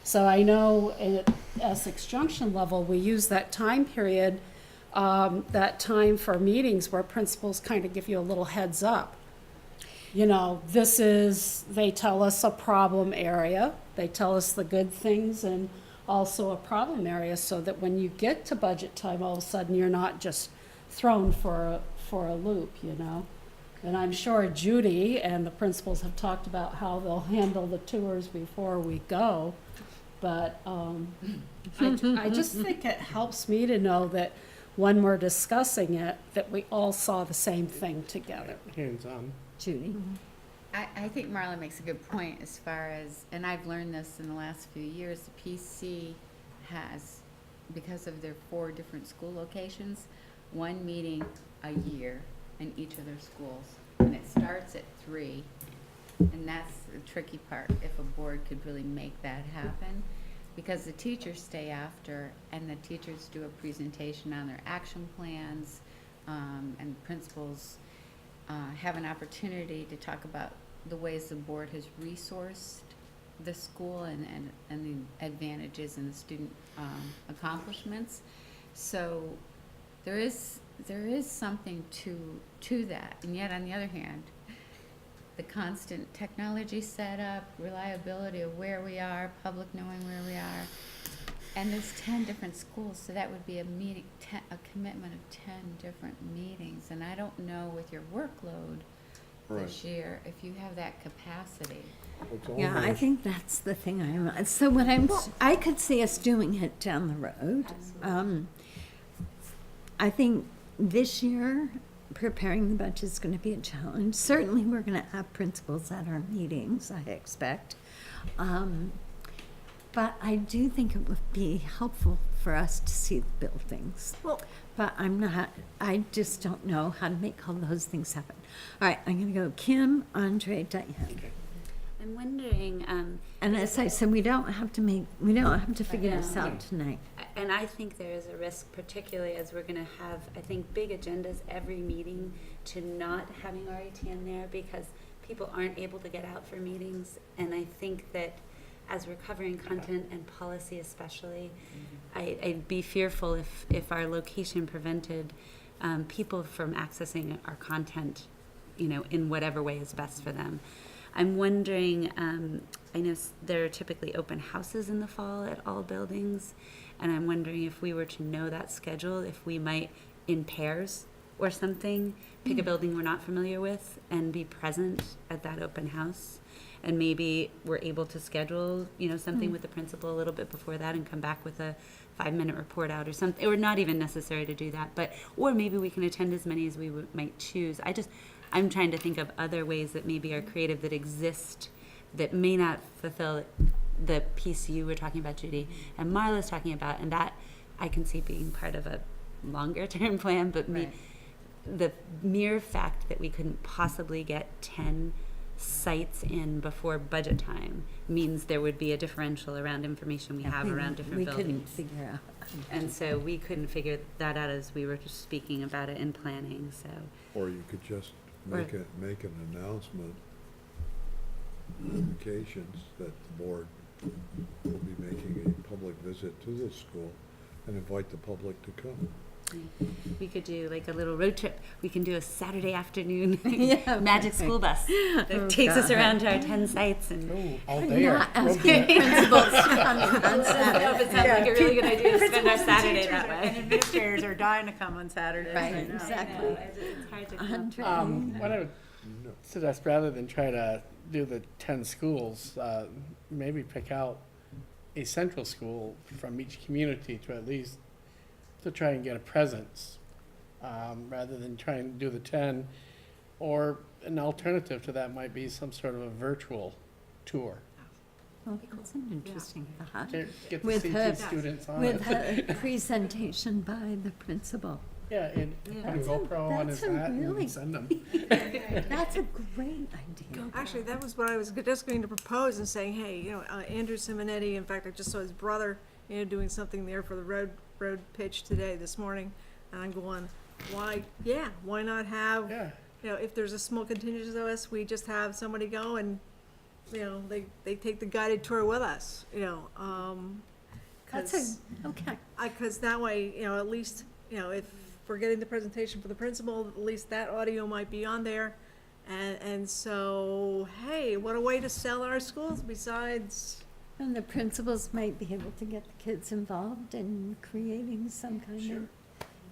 So I know at Essex Junction level, we use that time period, that time for meetings where principals kind of give you a little heads up. They tell us a problem area, they tell us the good things and also a problem area, so that when you get to budget time, all of a sudden you're not just thrown for a loop, And I'm sure Judy and the principals have talked about how they'll handle the tours before we go. But I just think it helps me to know that when we're discussing it, that we all saw the same thing together. hands-on. Judy? I think Marla makes a good point as far as, and I've learned this in the last few years, the PC has, because of their 4 different school locations, 1 meeting a year in each of their schools. And it starts at 3, and that's the tricky part, if a board could really make that happen. Because the teachers stay after, and the teachers do a presentation on their action plans, and principals have an opportunity to talk about the ways the board has resourced the school and the advantages and the student accomplishments. So there is something to that. And yet, on the other hand, the constant technology setup, reliability of where we are, public knowing where we are, and there's 10 different schools, so that would be a meeting, a commitment of 10 different meetings. And I don't know with your workload this year if you have that capacity. Yeah, I think that's the thing so what I could see us doing it down the road. I think this year, preparing the budget is going to be a challenge. Certainly, we're going to have principals at our meetings, I expect. But I do think it would be helpful for us to see the buildings. Well, but I just don't know how to make all those things happen. All right, I'm going to go Kim, Andre, Diane. I'm wondering, And as I said, we don't have to figure this out tonight. and I think there is a risk, particularly as we're gonna have, I think, big agendas every meeting, to not having RIT in there, because people aren't able to get out for meetings. And I think that as we're covering content and policy especially, I'd be fearful if our location prevented people from accessing our content, in whatever way is best for them. I'm wondering, I know there are typically open houses in the fall at all buildings, and I'm wondering if we were to know that schedule, if we might, in pairs or something, pick a building we're not familiar with and be present at that open house. And maybe we're able to schedule, something with the principal a little bit before that and come back with a 5-minute report out or something, or not even necessary to do that, or maybe we can attend as many as we might choose. I'm trying to think of other ways that maybe are creative, that exist, that may not fulfill the piece you were talking about, Judy, and Marla's talking about, and that I can see being part of a longer term plan, but the mere fact that we couldn't possibly get 10 sites in before budget time means there would be a differential around information we have around different buildings. We couldn't figure out. And so we couldn't figure that out as we were just speaking about it in planning, so. Or you could just make an announcement, notifications that the board will be making a public visit to the school and invite the public to come. We could do like a little road trip. We can do a Saturday afternoon magic school bus that takes us around to our 10 sites. And all day. Not asking principals to come on Saturday. It sounds like a really good idea to spend our Saturday that way. And administrators are dying to come on Saturdays. Right, I know. exactly. It's hard to come. Andre. What I would suggest, rather than try to do the 10 schools, maybe pick out a central school from each community to at least to try and get a presence, rather than trying to do the 10. Or an alternative to that might be some sort of a virtual tour. Well, that's an interesting thought. Get the With CT students on with it. a presentation by the principal. Yeah, and put a GoPro on his hat and send them. That's a great idea. actually, that was what I was just going to propose and saying, hey, Andrew Simonetti, in fact, I just saw his brother, doing something there for the road pitch this morning, and I'm going, why not have, if there's a small contingent of us, we just have somebody go and, they take the guided tour with us, That's okay. because that way, at least, if we're getting the presentation for the principal, at least that audio might be on there. And so, hey, what a way to sell our schools besides. And the principals might be able to get the kids involved in creating some kind of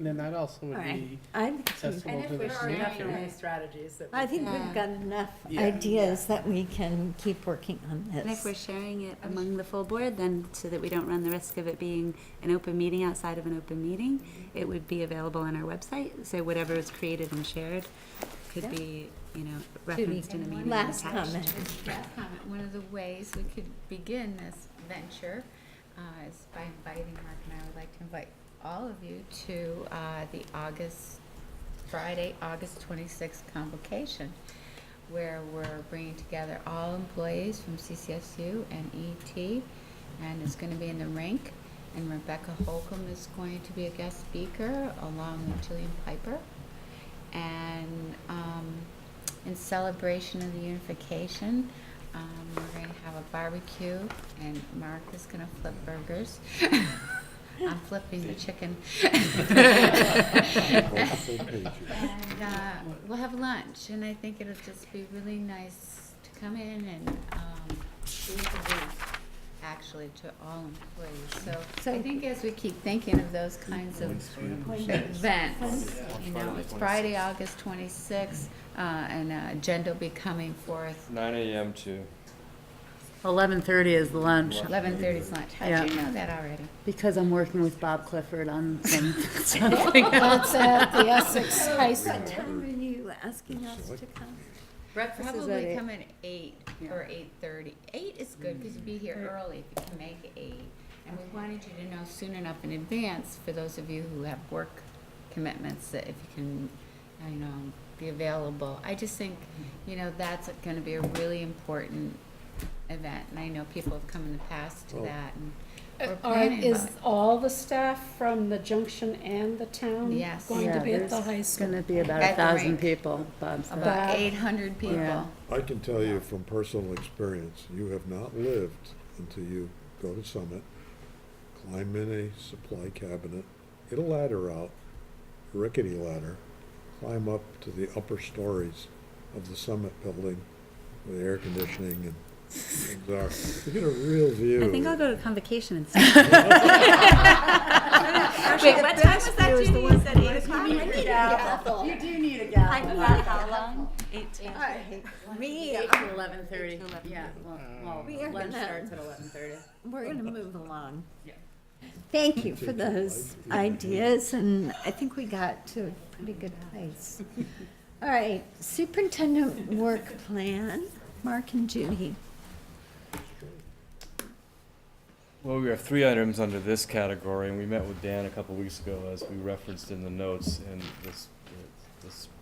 And then that also All would right. be I'm accessible to the There are state. definitely strategies that we I think Yeah. we've got enough Yeah. ideas that we can keep working on this. And if we're sharing it among the full board, then so that we don't run the risk of it being an open meeting outside of an open meeting, it would be available on our website. So whatever is created and shared could Yeah. be, referenced in a meeting. and Last attached. comment. Last comment, one of the ways we could begin this venture is by inviting, Mark and I would like to invite all of you to the Friday, August 26th convocation, where we're bringing together all employees from CCSU and ET, and it's going to be in the rink, and Rebecca Holcomb is going to be a guest speaker along with Jillian Piper, and in celebration of the unification, we're going to have a barbecue, and Mark is going to flip burgers. I'm flipping the chicken. And we'll have lunch, and I think it'll just be really nice to come in and be introduced, actually, to all employees. So I think as we keep thinking of those kinds of events, it's Friday, August 26th, and agenda will be coming forth. 9 a.m. to 11:30 is the lunch, 11:30 is lunch. How'd Yeah. you know that already? because I'm working with Bob Clifford on some something else. That's at the Essex High School. What time are you asking us to come? Breakfast is at Probably 8. come at 8 or 8:30. 8 is good because you'll be here early if you can make 8. And we wanted you to know soon enough in advance for those of you who have work commitments that if you can, be available. I just think, that's going to be a really important event. And I know people have come in the past to Oh. that. And we're planning Is about it. all the staff from the junction and the town Yes. going to be at the high It's school? gonna be about At the 1,000 rink. people, Bob said. About 800 people. Yeah. I can tell you from personal experience, you have not lived until you go to Summit, climb in a supply cabinet, get a ladder out, a rickety ladder, climb up to the upper stories of the Summit building where the air conditioning and things are. You get a real view. I think I'll go to convocation instead. Wait, what time was that, Judy? You said 8 o'clock? You do need a gavel. How long? 8 to All right, we 8 to 11:30. Yeah, We are lunch gonna- starts at 11:30. We're going to move along. Yeah. Thank you for those ideas, and I think we got to a pretty good place. All right, superintendent work plan, Mark and Judy. Well, we have 3 items under this category, and we met with Dan a couple weeks ago, as we referenced in the notes. And this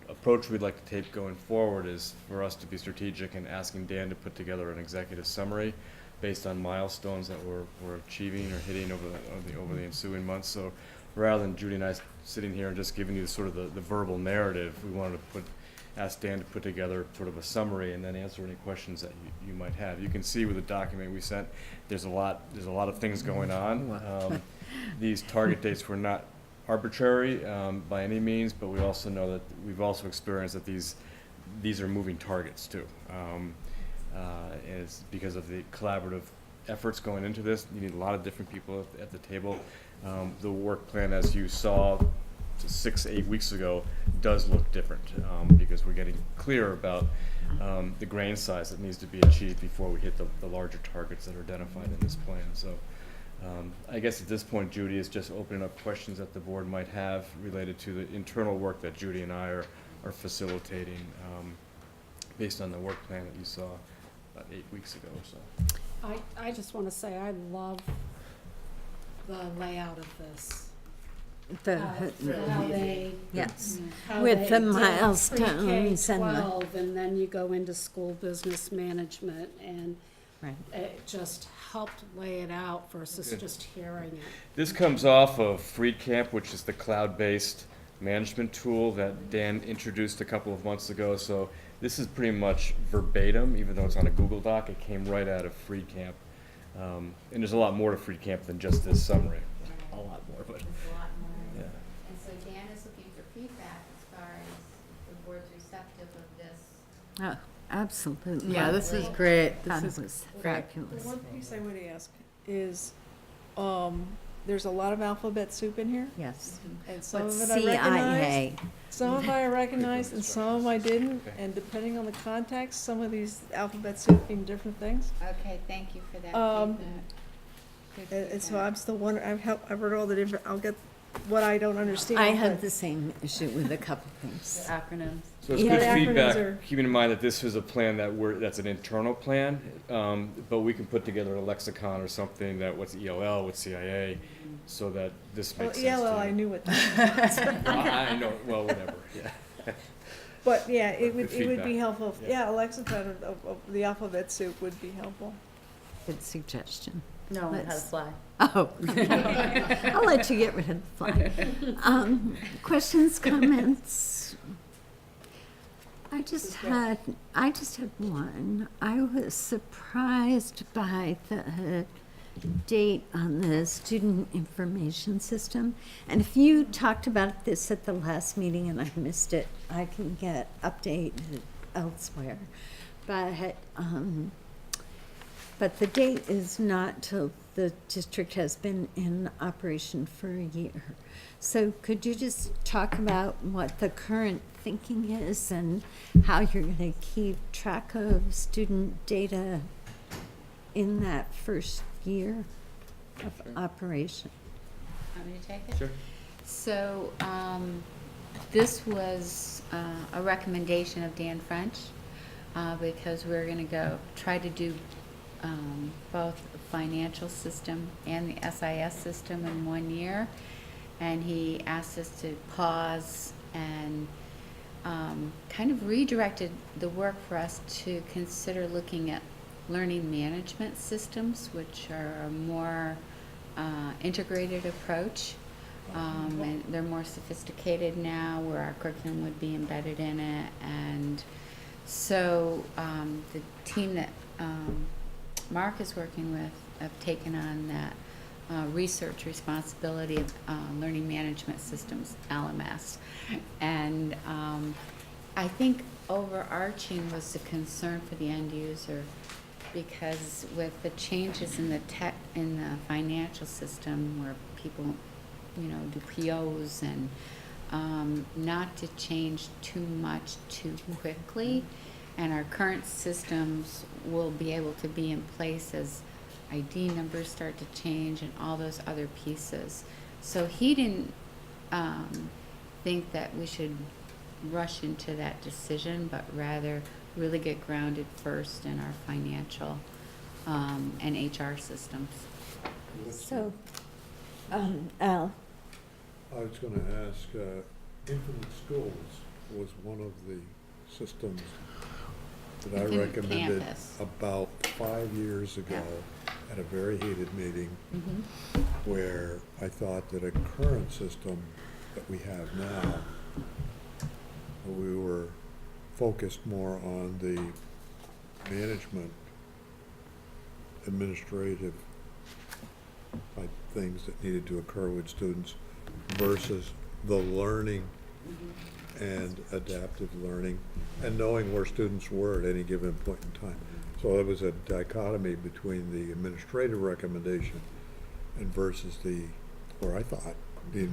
approach we'd like to take going forward is for us to be strategic and asking Dan to put together an executive summary based on milestones that we're achieving or hitting over the ensuing months. So rather than Judy and I sitting here and just giving you sort of the verbal narrative, we wanted to ask Dan to put together sort of a summary and then answer any questions that you might have. You can see with the document we sent, there's a lot of things going on. These target dates were not arbitrary by any means, but we also know that we've also experienced that these are moving targets too. And it's because of the collaborative efforts going into this. You need a lot of different people at the table. The work plan, as you saw 6-8 weeks ago, does look different because we're getting clear about the grain size that needs to be achieved before we hit the larger targets that are identified in this plan. So I guess at this point, Judy, is just opening up questions that the board might have related to the internal work that Judy and I are facilitating based on the work plan that you saw about 8 weeks ago or so. I just want to say I love the layout of this. How they, Yes, how with they the did milestones and the, pre-K-12, and then you go into school business management, and right. it just helped lay it out versus Good. just hearing it. This comes off of FreeCamp, which is the cloud-based management tool that Dan introduced a couple of months ago. So this is pretty much verbatim, even though it's on a Google Doc. It came right out of FreeCamp. And there's a lot more to FreeCamp than just this summary. A lot more, but There's a lot more. yeah. And so Dan is looking for feedback as far as the board's receptive of this. Oh, absolutely. Yeah, this is great. That This is was great. The fabulous. one piece I would ask is, there's a lot of alphabet soup in here, Yes. and some What's of it I recognized. CIA? Some of it I recognized and some of 'em I didn't, and depending on the context, some of these alphabet soup mean different things. Okay, thank you for that Um, feedback. Good And so feedback. I'm still wondering, I've read all the different, I'll get what I don't understand. I have but- the same issue with a couple things. Acronyms. So it's Yeah, good the acronyms feedback, are- keeping in mind that this is a plan that's an internal plan, but we can put together a lexicon or something that what's ELL, what's CIA, so that this Well, makes sense to ELL, you. I knew what that Well, I know, well, whatever, yeah. But yeah, it would Good be feedback. helpful, Yeah. yeah, a lexicon of the alphabet soup would be helpful. Good suggestion. No, it Let's- has fly. Oh, okay. I'll let you get rid of the fly. Questions, comments? I just had one. I was surprised by the date on the student information system. And if you talked about this at the last meeting and I missed it, I can get updated elsewhere. But the date is not till the district has been in operation for a year. So could you just talk about what the current thinking is and how you're going to keep track of student data in that first year of operation? Want me to take it? Sure. So, this was a recommendation of Dan French, because we're gonna try to do both the financial system and the SIS system in 1 year. And he asked us to pause and kind of redirected the work for us to consider looking at learning management systems, which are a more integrated approach. And they're more sophisticated now, where our curriculum would be embedded in it. And so the team that Mark is working with have taken on that research responsibility of learning management systems, LMS. And I think overarching was the concern for the end user, because with the changes in the financial system, where people do POs, and not to change too much too quickly. And our current systems will be able to be in place as ID numbers start to change and all those other pieces. So he didn't think that we should rush into that decision, but rather really get grounded first in our financial and HR systems. So, Al, I was gonna ask, Infinite Schools was one of the systems that I Infinite recommended Campus. about 5 years ago at a very heated meeting, Mm-hmm. where I thought that a current system that we have now, we were focused more on the management, administrative type things that needed to occur with students versus the learning and adaptive learning and knowing where students were at any given point in time. So it was a dichotomy between the administrative recommendation and versus where I thought the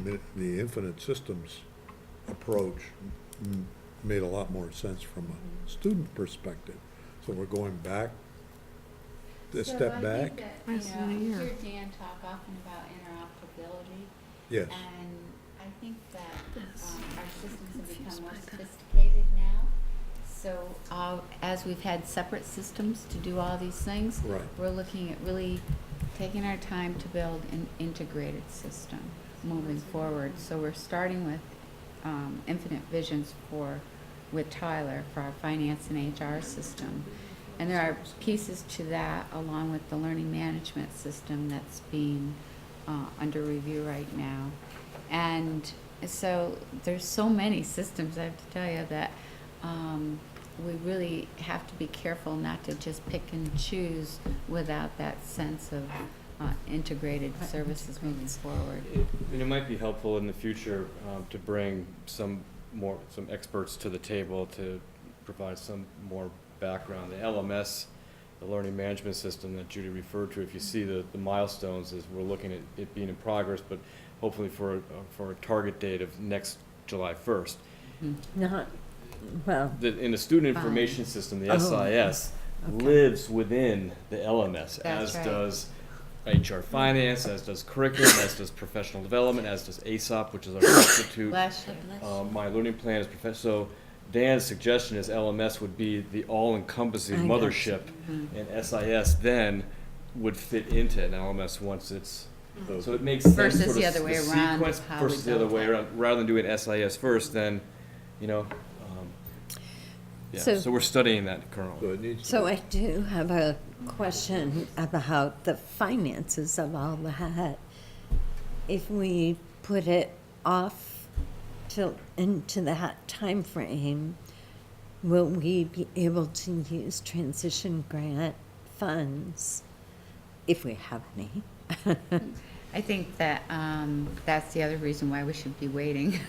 infinite systems approach made a lot more sense from a student perspective. So we're going back, a step back. I hear Dan talk often about interoperability. Yes. And I think that our systems have become more sophisticated now. So as we've had separate systems to do all these things, Right. we're looking at really taking our time to build an integrated system moving forward. So we're starting with Infinite Visions with Tyler for our finance and HR system. And there are pieces to that, along with the learning management system that's being under review right now. And so there's so many systems, I have to tell you, that we really have to be careful not to just pick and choose without that sense of integrated services moving forward. And it might be helpful in the future to bring some experts to the table to provide some more background. The LMS the learning management system that Judy referred to, if you see the milestones, as we're looking at it being in progress, but hopefully for a target date of next July 1st. Not, well, In the student information system, the Oh, SIS okay. lives within the LMS, That's as right. does HR finance, as does curriculum, as does professional development, as does ASOP, which is our substitute. Bless you. My learning plan is so Dan's suggestion is LMS would be the all-encompassing I got you. mothership, and SIS then would fit into an LMS once it's, so it makes sense. Versus sort of the other way around sequence of how we versus the other built way it. around, rather than doing SIS first, then, yeah, So- so we're studying that currently. So it needs to so I do have a question about the finances of all that. If we put it off into that time frame, will we be able to use transition grant funds if we have any? I think that that's the other reason why we should be waiting,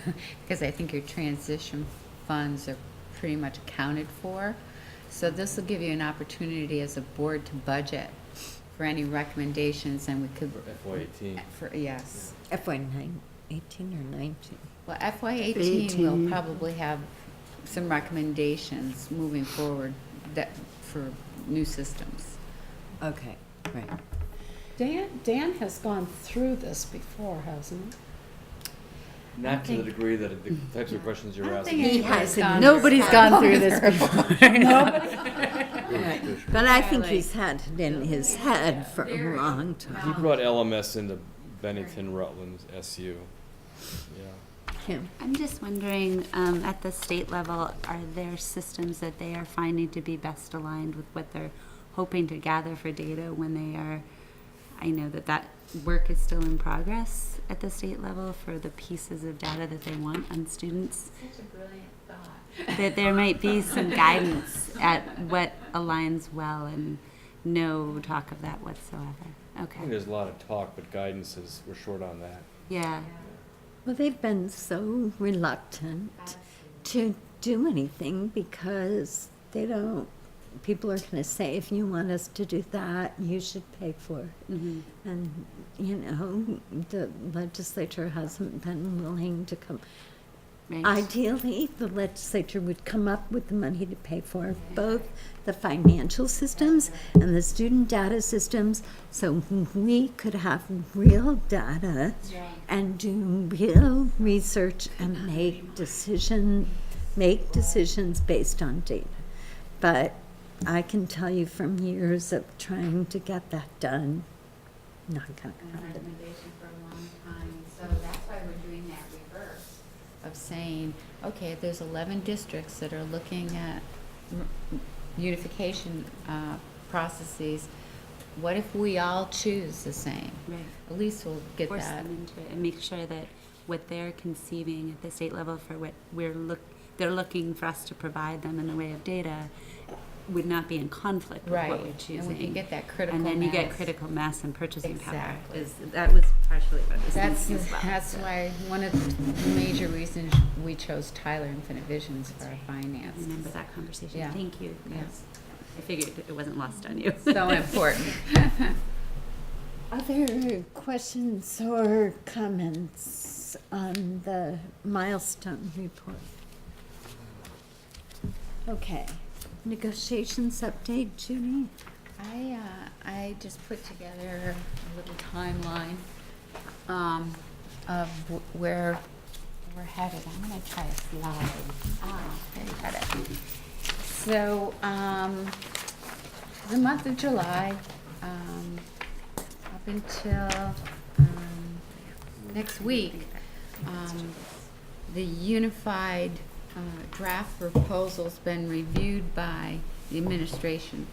because I think your transition funds are pretty much accounted for. So this will give you an opportunity as a board to budget for any recommendations, and we could. For FY18. Yes. FY 18 or 19? Well, FY18 will probably have some recommendations moving forward that, for new systems. Okay, right. Dan has gone through this before, hasn't Not to the degree that the types of questions you're asking. He hasn't. Nobody's gone through this before. Right. But I think he's had it in his head for a long He time. brought LMS into Bennington Rutland SU. Yeah. Kim? I'm just wondering, at the state level, are there systems that they are finding to be best aligned with what they're hoping to gather for data when they are, I know that work is still in progress at the state level for the pieces of data that they want on students. Such a brilliant thought. That there might be some guidance at what aligns well and no talk of that whatsoever. I think Okay. there's a lot of talk, but guidance is, we're short on that. Yeah. Well, they've been so reluctant to do anything because they don't, people are going to say, if you want us to do that, you should pay for it. Mhm. And, you know, the legislature hasn't been willing to come. Right. Ideally, the legislature would come up with the money to pay for both the financial systems and the student data systems, so we could have real data and do real research and make decisions based on data. But I can tell you from years of trying to get that done, not gonna happen. Recommendation for a long time, so that's why we're doing that reverse of saying, okay, there's 11 districts that are looking at unification processes. What if we all choose the same? Right. At least we'll get Force that. them into it and make sure that what they're conceiving at the state level for what they're looking for us to provide them in the way of data would not be in conflict with what we're Right, choosing. and we can get that critical And then you get mass. critical mass and purchasing power. Exactly. That was partially what this That's, means as well. that's why, one of the major reasons we chose Tyler Infinite Visions for our finance. I remember that conversation. Yeah. Thank you. Yeah. Yes. I figured it wasn't lost on you. So important. Other questions or comments on the milestone report? Okay, negotiations update, Judy? I just put together a little timeline, of where we're headed. I'm gonna try a slide. There you got it. So, the month of July, up until, next week, the unified draft proposal's been reviewed by the administration.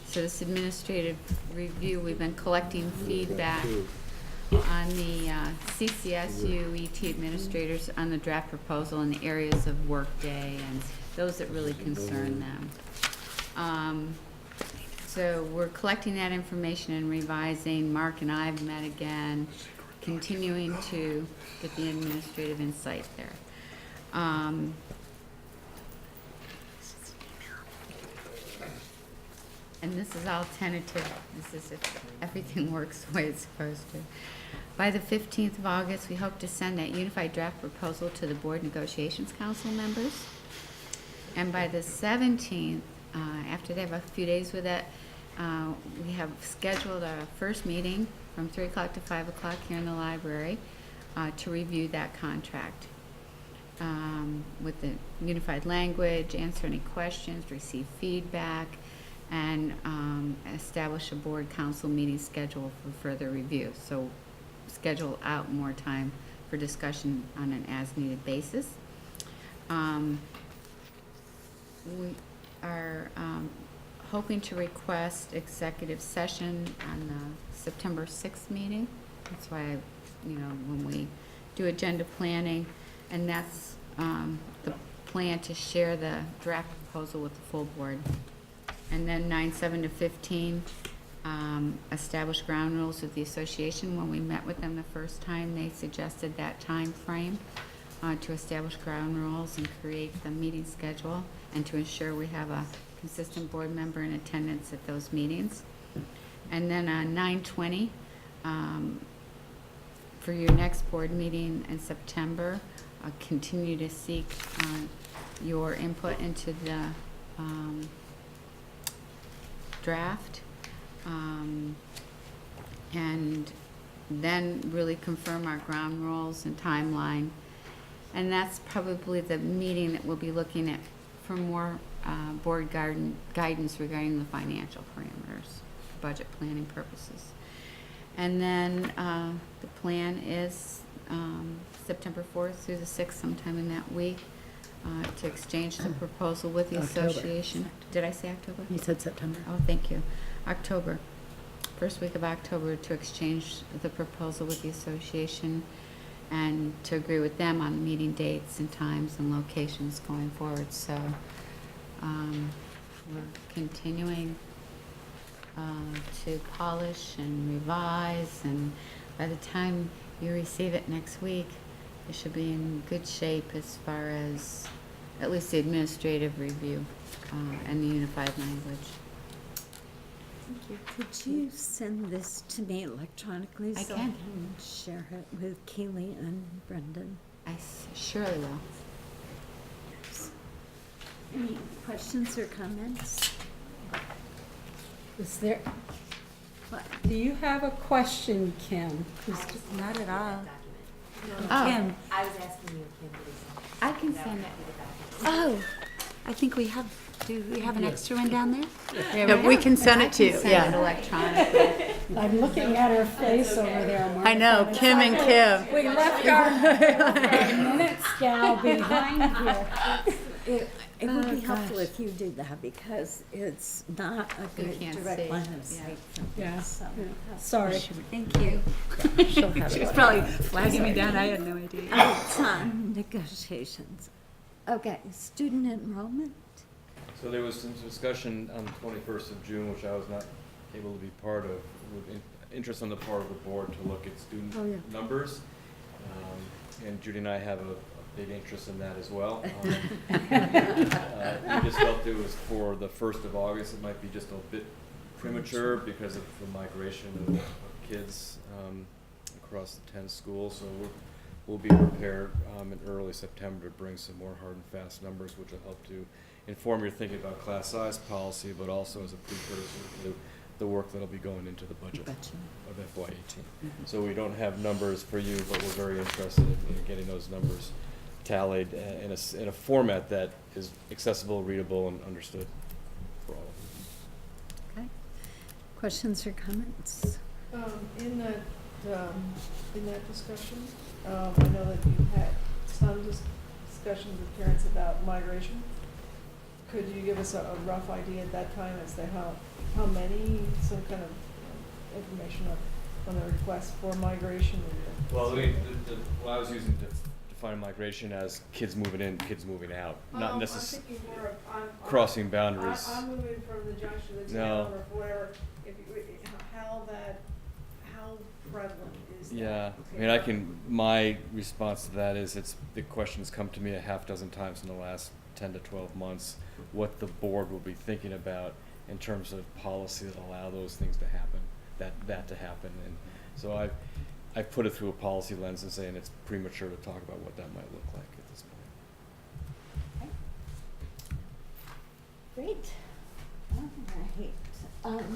So this administrative review, we've been collecting feedback on the CCSU ET administrators on the draft proposal in the areas of workday and those that really concern them. So we're collecting that information and revising. Mark and I have met again, continuing to get the administrative insight there. and this is all tentative, this is if everything works the way it's supposed to. By the 15th of August, we hope to send that unified draft proposal to the Board Negotiations Council members. And by the 17th, after they have a few days with it, we have scheduled our first meeting from 3 o'clock to 5 o'clock here in the library to review that contract with the unified language, answer any questions, receive feedback, and establish a board council meeting schedule for further review. So schedule out more time for discussion on an as-needed basis. We are hoping to request executive session on the September 6th meeting. That's why, when we do agenda planning, and that's the plan to share the draft proposal with the full board. And then 9/7 to 15, establish ground rules with the association. When we met with them the first time, they suggested that time frame to establish ground rules and create the meeting schedule, and to ensure we have a consistent board member in attendance at those meetings. And then on 9/20, for your next board meeting in September, continue to seek your input into the draft, and then really confirm our ground rules and timeline. And that's probably the meeting that we'll be looking at for more board guidance regarding the financial parameters, budget planning purposes. And then the plan is September 4th through the 6th, sometime in that week, to exchange the proposal with the October. association. Did I say October? You said September. Oh, thank you. October. First week of October, to exchange the proposal with the association and to agree with them on meeting dates and times and locations going forward. So we're continuing to polish and revise, and by the time you receive it next week, it should be in good shape as far as at least the administrative review and the unified language. Thank you. Could you send this to me electronically? I so can. I can share it with Keely and Brendan. I surely will. Any questions or comments? Is there, What? do you have a question, Kim? Not at all. Oh, Kim, I was asking you, Kim, I can send it. oh, I think we have, do we have an extra one down there? Yeah, we can send I it to you, can send it yeah. electronically. I'm looking at her face over there, Martha. I know, Kim and Kim. We left our minutes gal behind here. It would be helpful if you did that, because it's not a You good can't direct see. line of sight. from Yeah. this, so- Sorry. Thank you. She'll have She was it. probably flagging me down, I had no idea. It's on negotiations. Okay, student enrollment? So there was some discussion on the 21st of June, which I was not able to be part of, with interest on the part of the board to look at student Oh, yeah. numbers. And Judy and I have a big interest in that as well. We just felt it was for the 1st of August, it might be just a bit premature because of the migration of kids across the 10 schools. So we'll be prepared in early September to bring some more hard and fast numbers, which will help to inform your thinking about class size policy, but also as a precursor to the work that'll be going into the budget of FY18. So we don't have numbers for you, but we're very interested in getting those numbers tallied in a format that is accessible, readable, and understood for all of us. Okay. Questions or comments? In that discussion, I know that you had some discussions with parents about migration. Could you give us a rough idea at that time as to how many, some kind of information on the request for migration? Well, I was using to define migration as kids moving in, kids moving out, not necessarily I'm thinking more of, crossing boundaries. I'm moving from the junction to the No. town or whatever, how prevalent is that? Yeah, I mean, my response to that is the question's come to me a half dozen times in the last 10 to 12 months, what the board will be thinking about in terms of policy that allow those things to happen, that to happen. And so I've put it through a policy lens and saying it's premature to talk about what that might look like at this point. Great. All right.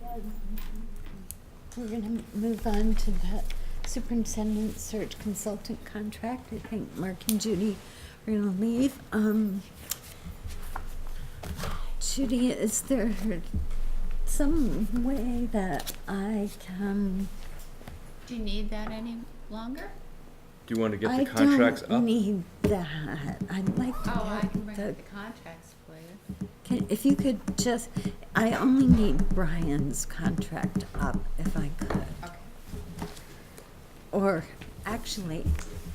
Then we're gonna move on to the superintendent search consultant contract. I think Mark and Judy are gonna leave. Judy, is there some way that I can? Do you need that any longer? Do you want to get the contracts I don't up? need that. I'd like to Oh, I get can bring the, up the contracts for you. if you could just, I only need Brian's contract up if I could. Okay. Or actually,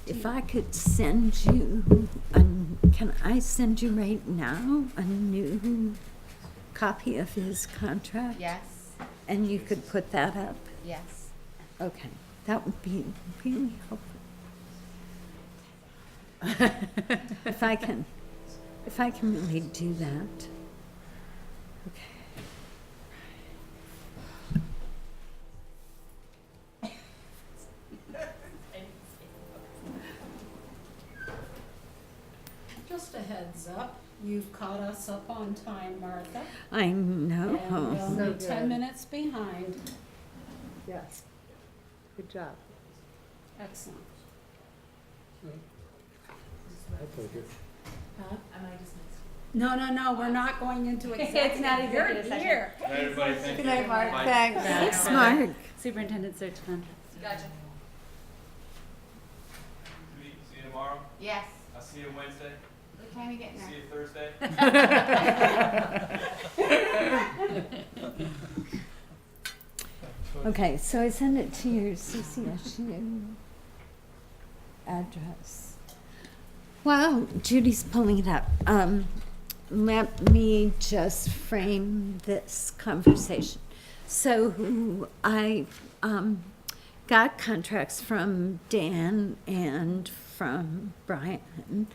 if I could send you, can I send you right now a new copy of his contract? Yes, And you could put that up? yes. Okay, that would be really helpful. If I can really do that. Okay. Just a heads up, you've caught us up on time, Martha. I know. And we're only 10 minutes behind. Yes. Good job. Excellent. No, we're not going into executive. It's not executive session. Here. Everybody, thank Good night, Mark. Thanks. Thanks, Mark. Superintendent search contract. Gotcha. See you tomorrow. Yes. I'll see you Wednesday. What time are you getting there? See you Thursday. Okay, so I send it to your CCSU address. While Judy's pulling it up, let me just frame this conversation. So I got contracts from Dan and from Brian,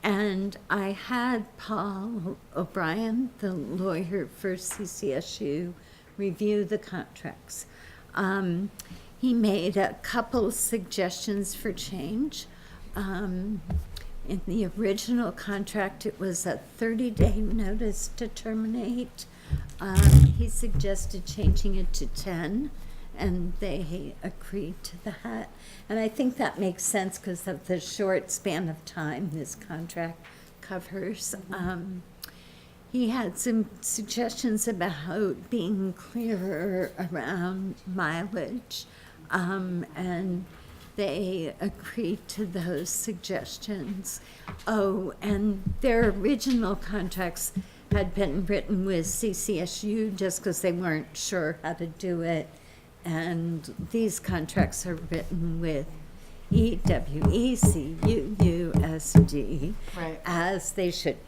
and I had Paul O'Brien, the lawyer for CCSU, review the contracts. He made a couple suggestions for change. In the original contract, it was a 30-day notice to terminate. He suggested changing it to 10, and they agreed to that. And I think that makes sense because of the short span of time this contract covers. He had some suggestions about being clearer around mileage, and they agreed to those suggestions. Oh, and their original contracts had been written with CCSU just because they weren't sure how to do it, and these contracts are written with EWEC, UUSD, Right. as they should be.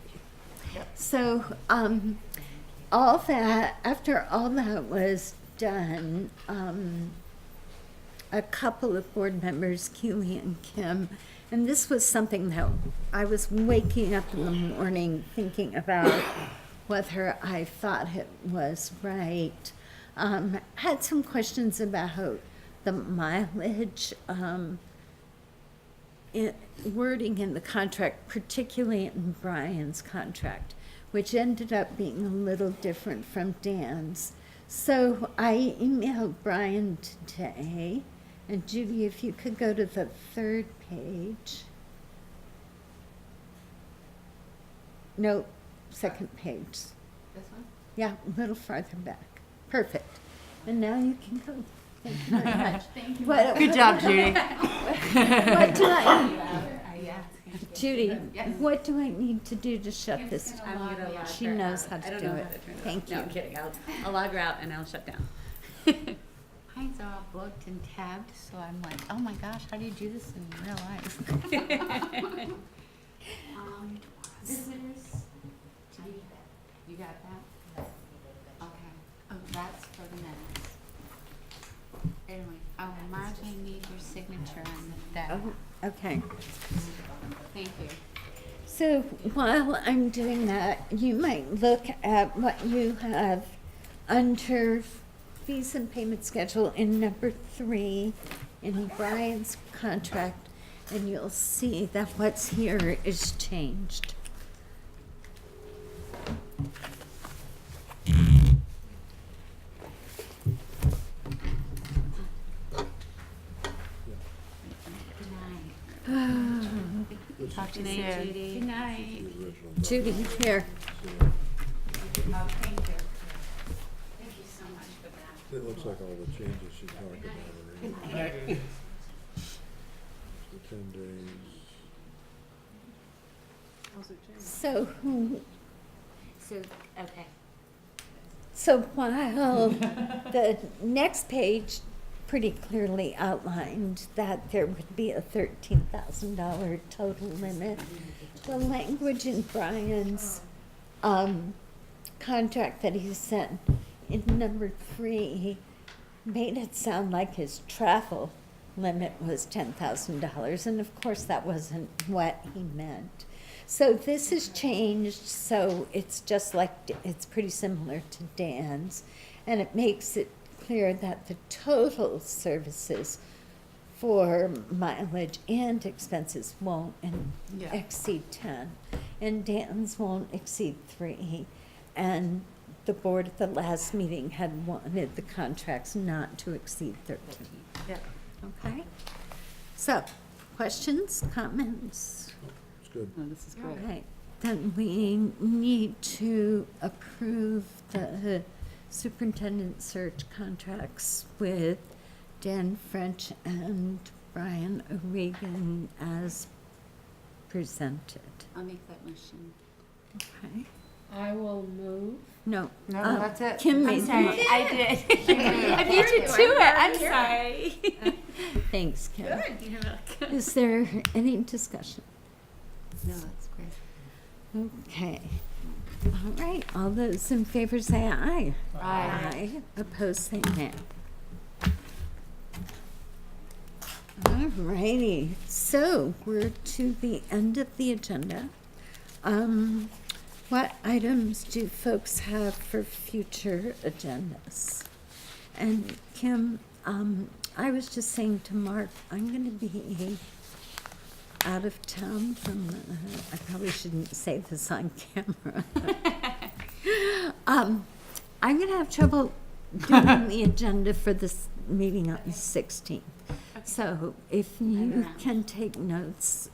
So, all that, after all that was done, a couple of board members, Keely and Kim, and this was something that I was waking up in the morning thinking about whether I thought it was right. Had some questions about the mileage, wording in the contract, particularly in Brian's contract, which ended up being a little different from Dan's. So I emailed Brian today, and Judy, if you could go to the third page. No, second page. This one? Yeah, a little farther back. Perfect. And now you can go. Thank you very much. Thank you. Good job, Judy. What do I, Yeah. Judy, Yes. what do I need to do to shut Kim's this? gonna log me out. She knows how I to don't do know it. how to turn it off. Thank No, you. I'm kidding. I'll log her out and I'll shut down. Mine's all booked and tabbed, so I'm like, oh my gosh, how do you do this in real life? Visitors. You got that? Okay. Oh, that's for the minutes. Anyway, oh, Marge, I need your signature on that. Oh, okay. Thank you. So while I'm doing that, you might look at what you have under fees and payment schedule in number 3 in Brian's contract, and you'll see that what's here is changed. Talk to you soon. Good night. Judy, here. Oh, thank you. Thank you so much for that. It looks like all the changes she talked about are in. The 10 days. So who, Okay. so while the next page pretty clearly outlined that there would be a $13,000 total limit, the language in Brian's contract that he sent in number 3 made it sound like his travel limit was $10,000, and of course that wasn't what he meant. So this is changed, so it's just like, it's pretty similar to Dan's, and it makes it clear that the total services for mileage and expenses won't exceed 10, and Dan's won't exceed 3, and the board at the last meeting had wanted the contracts not to exceed 13. Yeah. Okay? So, questions, comments? It's good. Oh, this is All great. right, then we need to approve the superintendent search contracts with Dan French and Brian O'Regan as presented. I'll make that motion. Okay? I will move. No. No, that's it. Kim I'm made the sorry, mo- I did. I beat you to it. I'm sorry. Thanks, Kim. You're welcome. Is there any discussion? No, that's great. Okay. All right, all those in favor say aye. Aye. Opposed, say nay. All righty, so we're to the end of the agenda. What items do folks have for future agendas? And Kim, I was just saying to Mark, I'm gonna be out of town from, I probably shouldn't say this on camera. I'm gonna have trouble doing the agenda for this meeting on the 16th. So if you around. can take notes,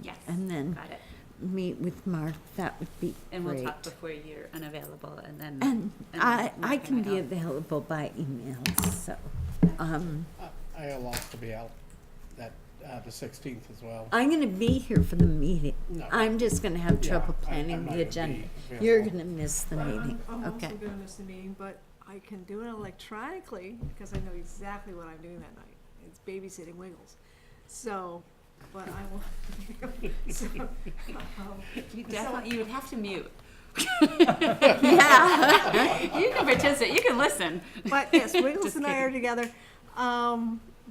Yes, and then got it. meet with Mark, that would be And we'll great. talk before you're unavailable, and then. And I Mark can and be I'll- available by email, so, I have lots to be out that, the 16th as well. I'm gonna be here for the meeting. No. I'm just gonna have Yeah, trouble I'm planning not the gonna be agenda. available. You're gonna miss the meeting, I'm okay. also gonna miss the meeting, but I can do it electronically because I know exactly what I'm doing that night. It's babysitting Wiggles. So, but I will. So, You definitely, you would have to mute. Yeah. You can participate, you can listen. But yes, Wiggles Just and I are kidding. together.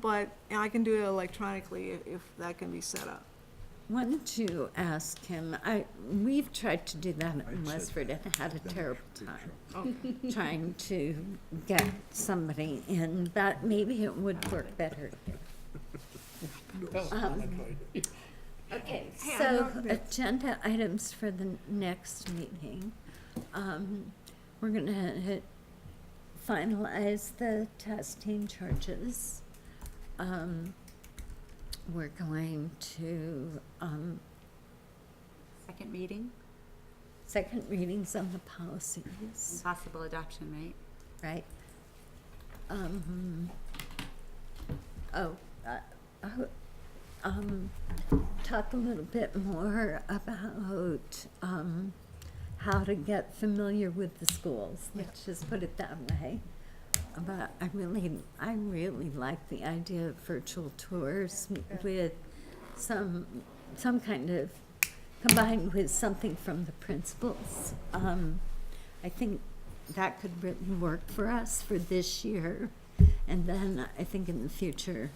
But I can do it electronically if that can be set up. Why don't you ask him, we've tried to do that in Westford and had a terrible time trying to get somebody in, but maybe it would work better here. Okay, Hey, I'm so not gonna- agenda items for the next meeting. We're gonna finalize the testing charges. We're going to, Second reading, second readings on the policies, possible adoption, right? right? Talk a little bit more about, how to get familiar with the schools, let's just put it that way. But I really like the idea of virtual tours with some kind of, combined with something from the principals. I think that could really work for us for this year. And then I think in the future,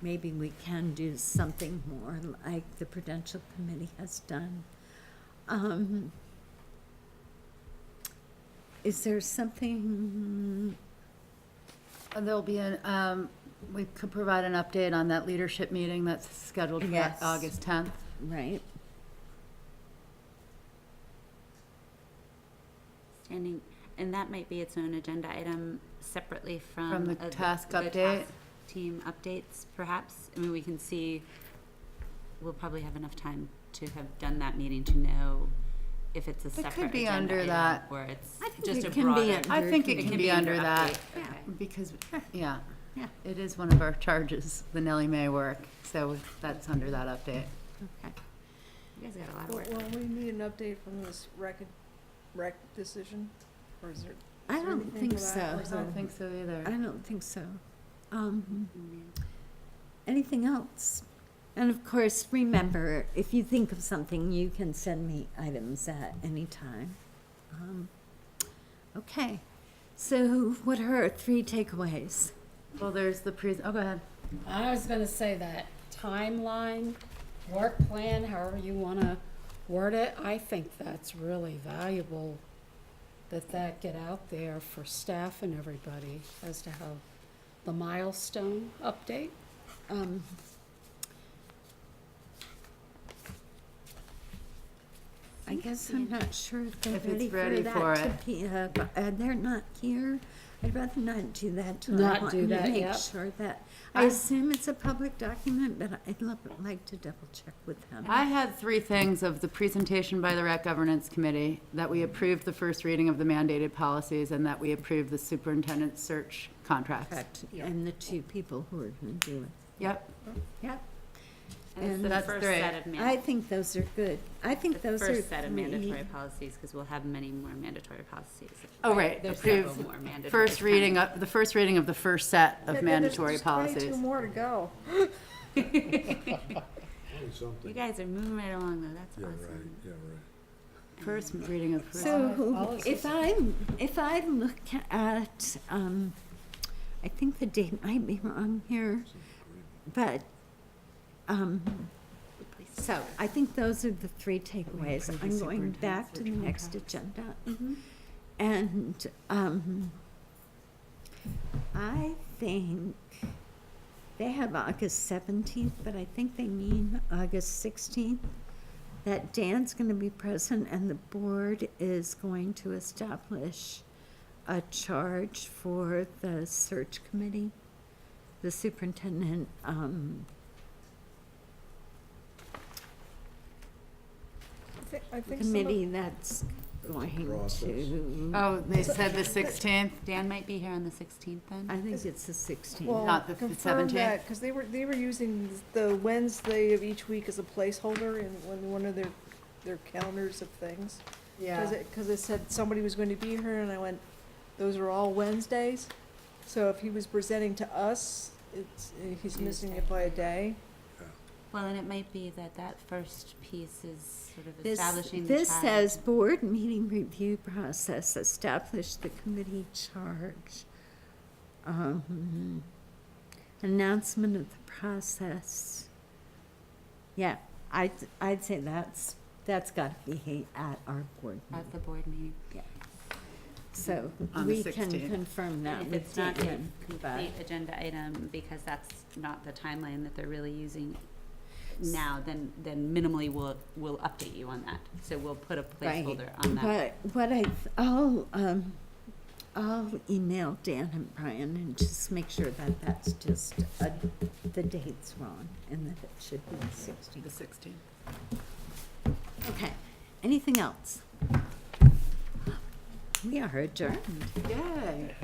maybe we can do something more like the Prudential Committee has done. is there something, There'll be an, we could provide an update on that leadership meeting that's scheduled for Yes. August 10th. right? Standing, and that might be its own agenda item separately from. From the task update? Team updates, perhaps. I mean, we can see, we'll probably have enough time to have done that meeting to know if it's a separate could be agenda under item that. or it's I think just it a can be broader. I think it It can can be be under under that, update, okay. because, yeah, Yeah. it is one of our charges, the Nellie Mae work, so that's under that update. Okay. You guys got a lot of work. Well, we need an update from this rec decision, or is there? I is there don't anything think for that, so. or is I that- don't think so either. I don't think so. Anything else? And of course, remember, if you think of something, you can send me items at any time. Okay, so what are our 3 takeaways? Well, there's the oh, go ahead. I was gonna say that timeline, work plan, however you wanna word it, I think that's really valuable that get out there for staff and everybody as to how the milestone update. I guess I'm not sure if they're If it's ready ready for for that to be, they're not here. I'd rather not do that till I Not want do to that, make yep. sure that, I assume it's a public document, but I'd like to double check with them. I had 3 things of the presentation by the Rec Governance Committee, that we approved the first reading of the mandated policies, and that we approved the superintendent search contracts. Correct, and the 2 people who are gonna do it. Yep. Yep. And it's And the that's first 3. set of I think those are good. I think the those are first set of 3. mandatory policies, because we'll have many more mandatory policies. Oh, right, There's approved several more mandatory first reading, coming. the first reading of the first set Yeah, of there's mandatory just policies. 22 more to go. Something. You guys are moving right along, though, that's Yeah, right, awesome. yeah, right. First reading of first. So if I look at, I think the date might be wrong here, but, so I think those are the 3 takeaways. approve the I'm going back superintendent to the search next contracts. agenda. And, I think they have August 17th, but I think they mean August 16th. That Dan's going to be present and the board is going to establish a charge for the search committee, the superintendent, I think some of- committee that's going Process. to, Oh, they said the 16th? Dan might be here on the 16th then? I think it's the 16th. Well, Not the confirm 17th? that, because they were using the Wednesday of each week as a placeholder in one of their calendars of things. Because it said somebody was going to be here, and I went, those are all Wednesdays. So if he was presenting to us, he's missing it by a day. Well, and it might be that that first piece is sort of This, establishing the this charge. says board meeting review process, establish the committee charge. Announcement of the process. Yeah, I'd say that's gotta be at our board At meeting. the board meeting. So On the we can 16th. confirm that If with it's not a Dan, but complete agenda item, because that's not the timeline that they're really using now, then minimally we'll update you on that. So we'll put a right. placeholder on that. But I'll email Dan and Brian and just make sure that that's just, the date's wrong and that it should be the 16th. The 16th. Okay, anything else? We are adjourned. Yay.